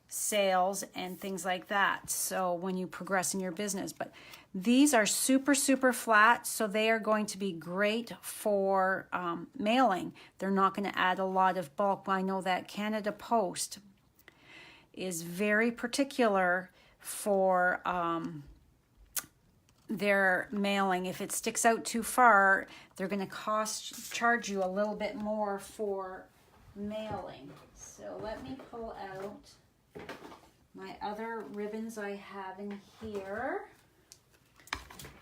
sales and things like that. So when you progress in your business, but these are super, super flat. So they are going to be great for mailing. They're not going to add a lot of bulk. I know that Canada Post is very particular for their mailing. If it sticks out too far, they're going to charge you a little bit more for mailing. So let me pull out my other ribbons I have in here.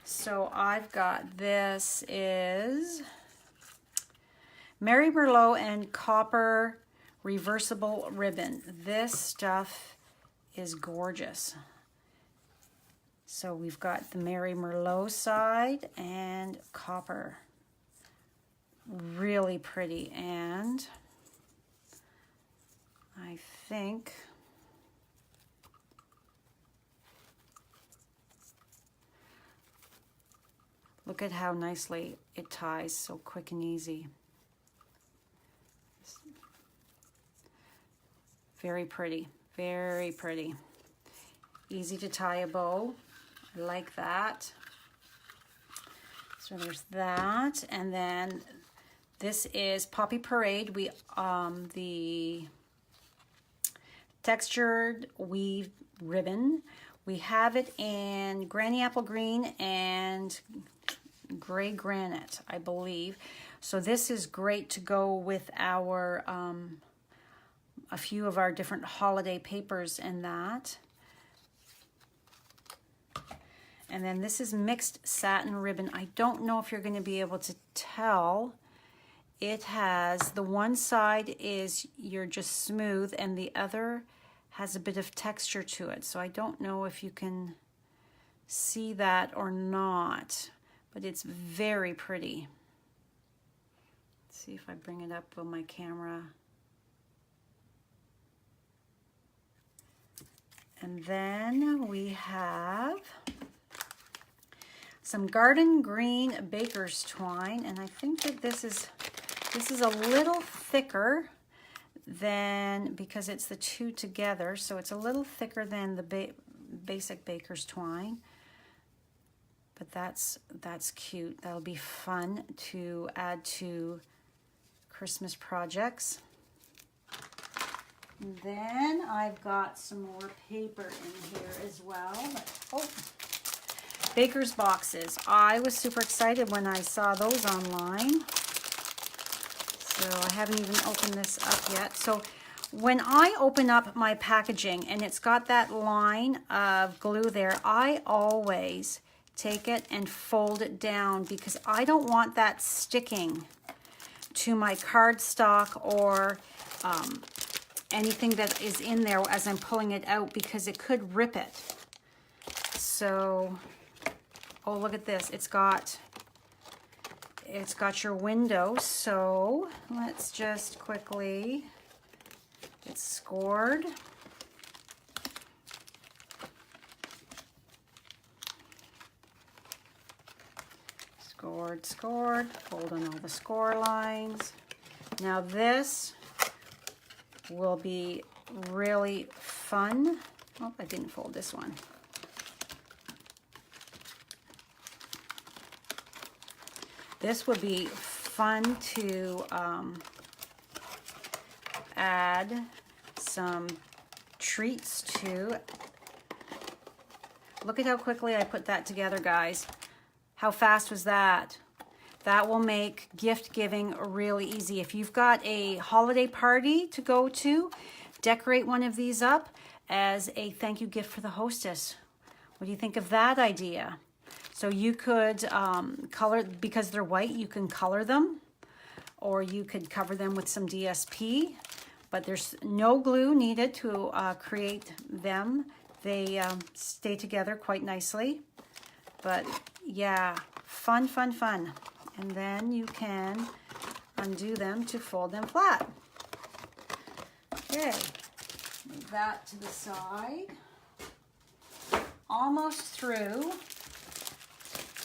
So I've got, this is Mary Merlot and Copper reversible ribbon. This stuff is gorgeous. So we've got the Mary Merlot side and copper. Really pretty. And I think look at how nicely it ties, so quick and easy. Very pretty, very pretty. Easy to tie a bow, I like that. So there's that, and then this is Poppy Parade. The textured weave ribbon. We have it in Granny Apple Green and Gray Granite, I believe. So this is great to go with our a few of our different holiday papers and that. And then this is mixed satin ribbon. I don't know if you're going to be able to tell. It has, the one side is you're just smooth and the other has a bit of texture to it. So I don't know if you can see that or not. But it's very pretty. Let's see if I bring it up with my camera. And then we have some Garden Green Baker's Twine, and I think that this is a little thicker than, because it's the two together, so it's a little thicker than the basic Baker's Twine. But that's cute. That'll be fun to add to Christmas projects. And then I've got some more paper in here as well. Oh, Baker's boxes. I was super excited when I saw those online. So I haven't even opened this up yet. So when I open up my packaging and it's got that line of glue there, I always take it and fold it down because I don't want that sticking to my cardstock or anything that is in there as I'm pulling it out, because it could rip it. So, oh, look at this. It's got your window. So let's just quickly, it's scored. Scored, fold on all the score lines. Now this will be really fun. Oh, I didn't fold this one. This would be fun to add some treats to. Look at how quickly I put that together, guys. How fast was that? That will make gift giving really easy. If you've got a holiday party to go to, decorate one of these up as a thank you gift for the hostess. What do you think of that idea? So you could color, because they're white, you can color them, or you could cover them with some DSP. but there's no glue needed to create them. They stay together quite nicely. But yeah, fun, fun, fun. And then you can undo them to fold them flat. Okay, move that to the side. Almost through.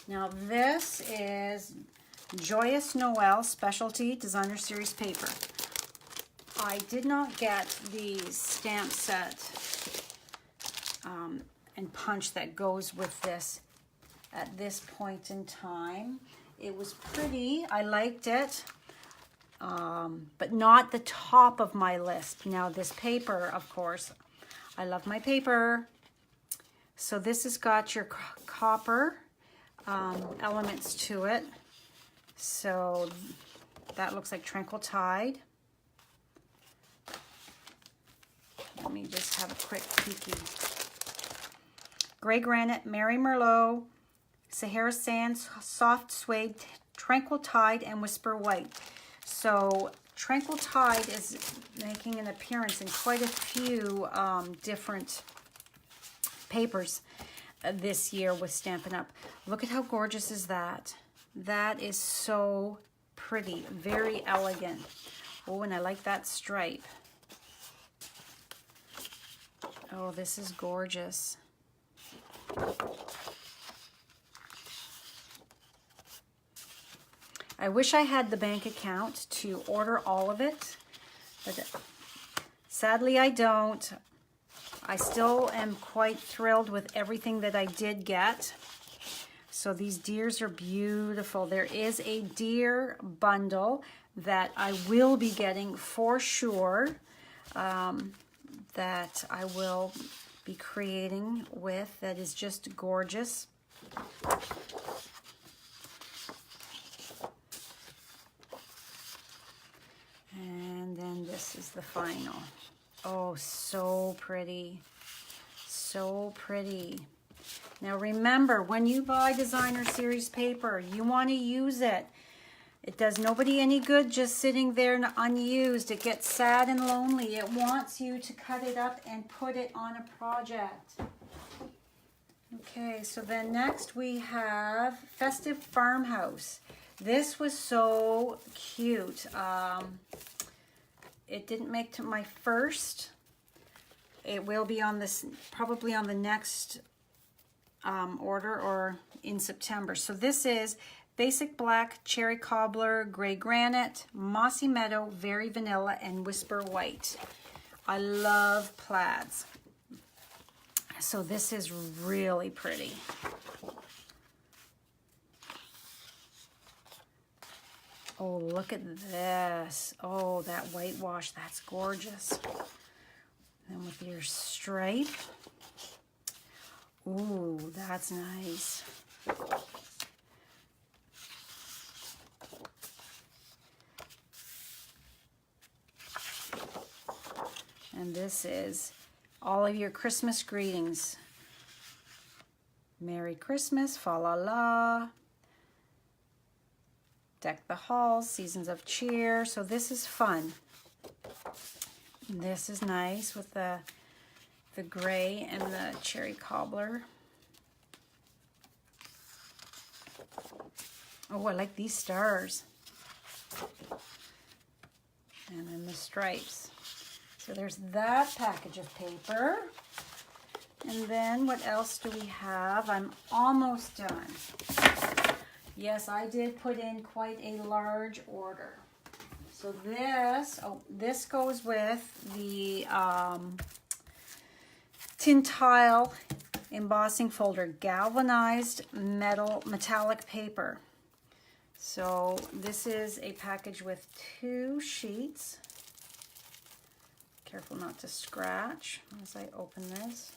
Now this is Joyous Noel Specialty Designer Series paper. I did not get the stamp set and punch that goes with this at this point in time. It was pretty, I liked it, but not the top of my list. Now this paper, of course, I love my paper. So this has got your copper elements to it. So that looks like Tranquil Tide. Let me just have a quick peeky. Gray Granite, Mary Merlot, Sahara Sand, Soft Suede, Tranquil Tide, and Whisper White. So Tranquil Tide is making an appearance in quite a few different papers this year with Stampin' Up. Look at how gorgeous is that. That is so pretty, very elegant. Oh, and I like that stripe. Oh, this is gorgeous. I wish I had the bank account to order all of it, but sadly I don't. I still am quite thrilled with everything that I did get. So these deers are beautiful. There is a deer bundle that I will be getting for sure, that I will be creating with, that is just gorgeous. And then this is the final. Oh, so pretty. So pretty. Now remember, when you buy designer series paper, you want to use it. It does nobody any good just sitting there unused. It gets sad and lonely. It wants you to cut it up and put it on a project. Okay, so then next we have Festive Farmhouse. This was so cute. It didn't make to my first. It will be on this, probably on the next order or in September. So this is Basic Black, Cherry Cobbler, Gray Granite, Mossy Meadow, Very Vanilla, and Whisper White. I love plaids. So this is really pretty. Oh, look at this. Oh, that whitewash, that's gorgeous. And with your stripe. Ooh, that's nice. And this is all of your Christmas greetings. Merry Christmas, fa la la. Deck the halls, seasons of cheer. So this is fun. This is nice with the gray and the cherry cobbler. Oh, I like these stars. And then the stripes. So there's that package of paper. And then what else do we have? I'm almost done. Yes, I did put in quite a large order. So this, this goes with the tin tile embossing folder, galvanized metallic paper. So this is a package with 2 sheets. Careful not to scratch as I open this.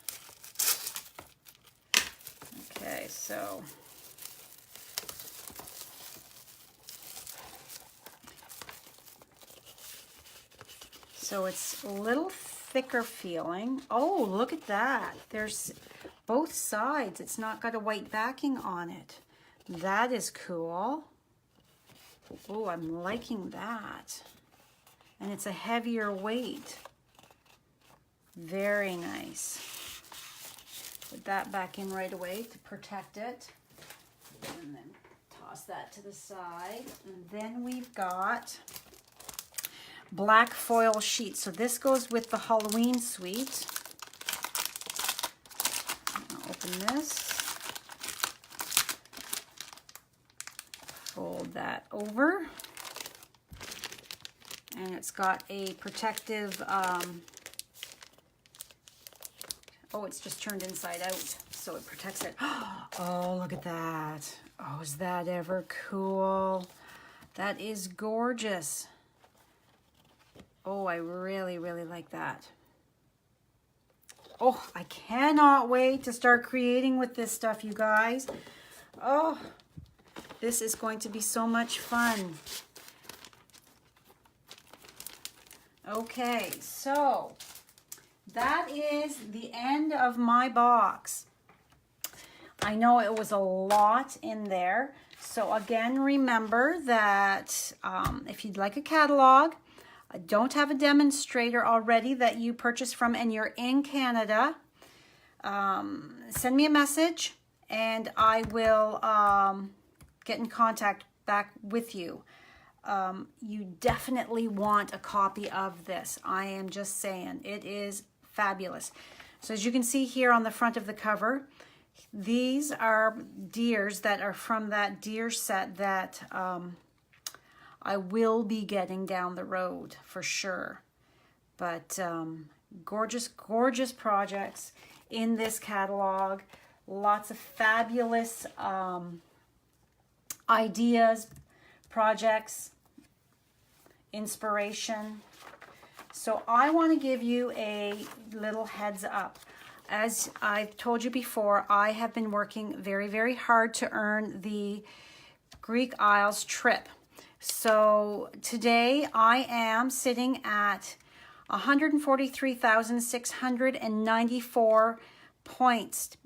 Okay, so it's a little thicker feeling. Oh, look at that. There's both sides. It's not got a white backing on it. That is cool. Oh, I'm liking that. and it's a heavier weight. Very nice. Put that back in right away to protect it. And then toss that to the side. And then we've got black foil sheet. So this goes with the Halloween suite. I'll open this. Fold that over. And it's got a protective, oh, it's just turned inside out, so it protects it. Oh, look at that. Oh, is that ever cool? That is gorgeous. Oh, I really, really like that. Oh, I cannot wait to start creating with this stuff, you guys. Oh, this is going to be so much fun. Okay, so that is the end of my box. I know it was a lot in there. So again, remember that if you'd like a catalog, don't have a demonstrator already that you purchased from and you're in Canada, send me a message and I will get in contact back with you. You definitely want a copy of this. I am just saying, it is fabulous. So as you can see here on the front of the cover, these are deers that are from that deer set that I will be getting down the road for sure. But gorgeous, gorgeous projects in this catalog. Lots of fabulous ideas, projects, inspiration. So I want to give you a little heads up. As I've told you before, I have been working very, very hard to earn the Greek Isles trip. So today I am sitting at 143,694 points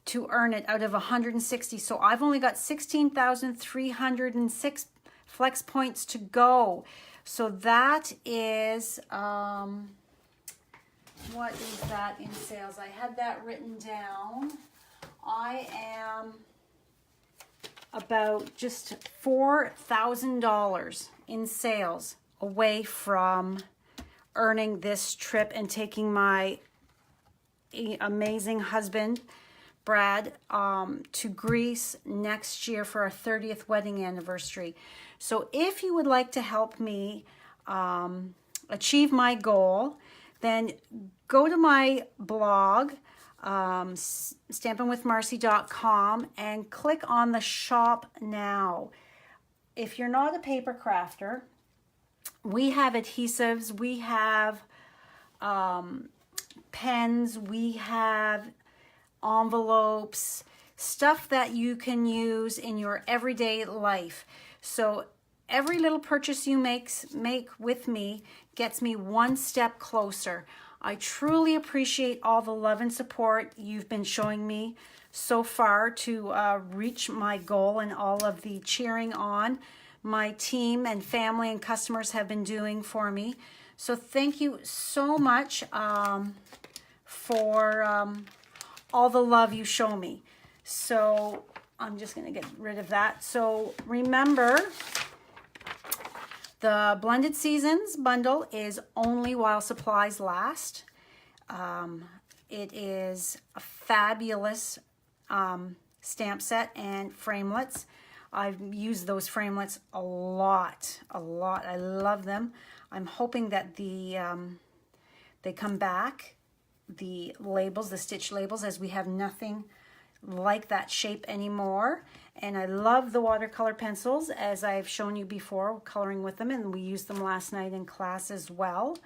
to earn it out of 160. So I've only got 16,306 flex points to go. So that is, what is that in sales? I had that written down. I am about just $4,000 in sales away from earning this trip and taking my amazing husband, Brad, to Greece next year for our 30th wedding anniversary. So if you would like to help me achieve my goal, then go to my blog, stampinwithmarcy.com, and click on the shop now. If you're not a paper crafter, we have adhesives, we have pens, we have envelopes, stuff that you can use in your everyday life. So every little purchase you make with me gets me one step closer. I truly appreciate all the love and support you've been showing me so far to reach my goal, and all of the cheering on my team and family and customers have been doing for me. So thank you so much for all the love you show me. So I'm just going to get rid of that. So remember, the Blended Seasons bundle is only while supplies last. It is a fabulous stamp set and framelits. I've used those framelits a lot. I love them. I'm hoping that they come back, the labels, the stitch labels, as we have nothing like that shape anymore. And I love the watercolor pencils, as I've shown you before, coloring with them, and we used them last night in class as well.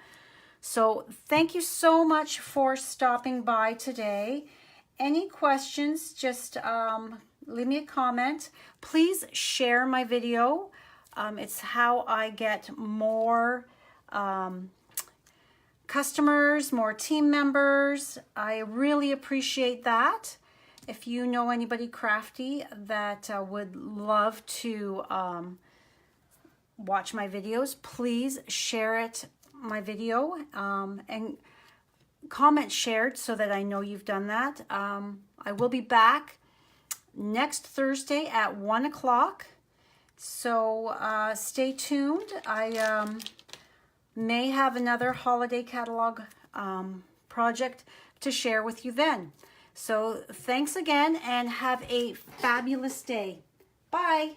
So thank you so much for stopping by today. Any questions, just leave me a comment. Please share my video. It's how I get more customers, more team members. I really appreciate that. If you know anybody crafty that would love to watch my videos, please share my video, and comment shared so that I know you've done that. I will be back next Thursday at 1 o'clock. So stay tuned. I may have another holiday catalog project to share with you then. So thanks again and have a fabulous day. Bye.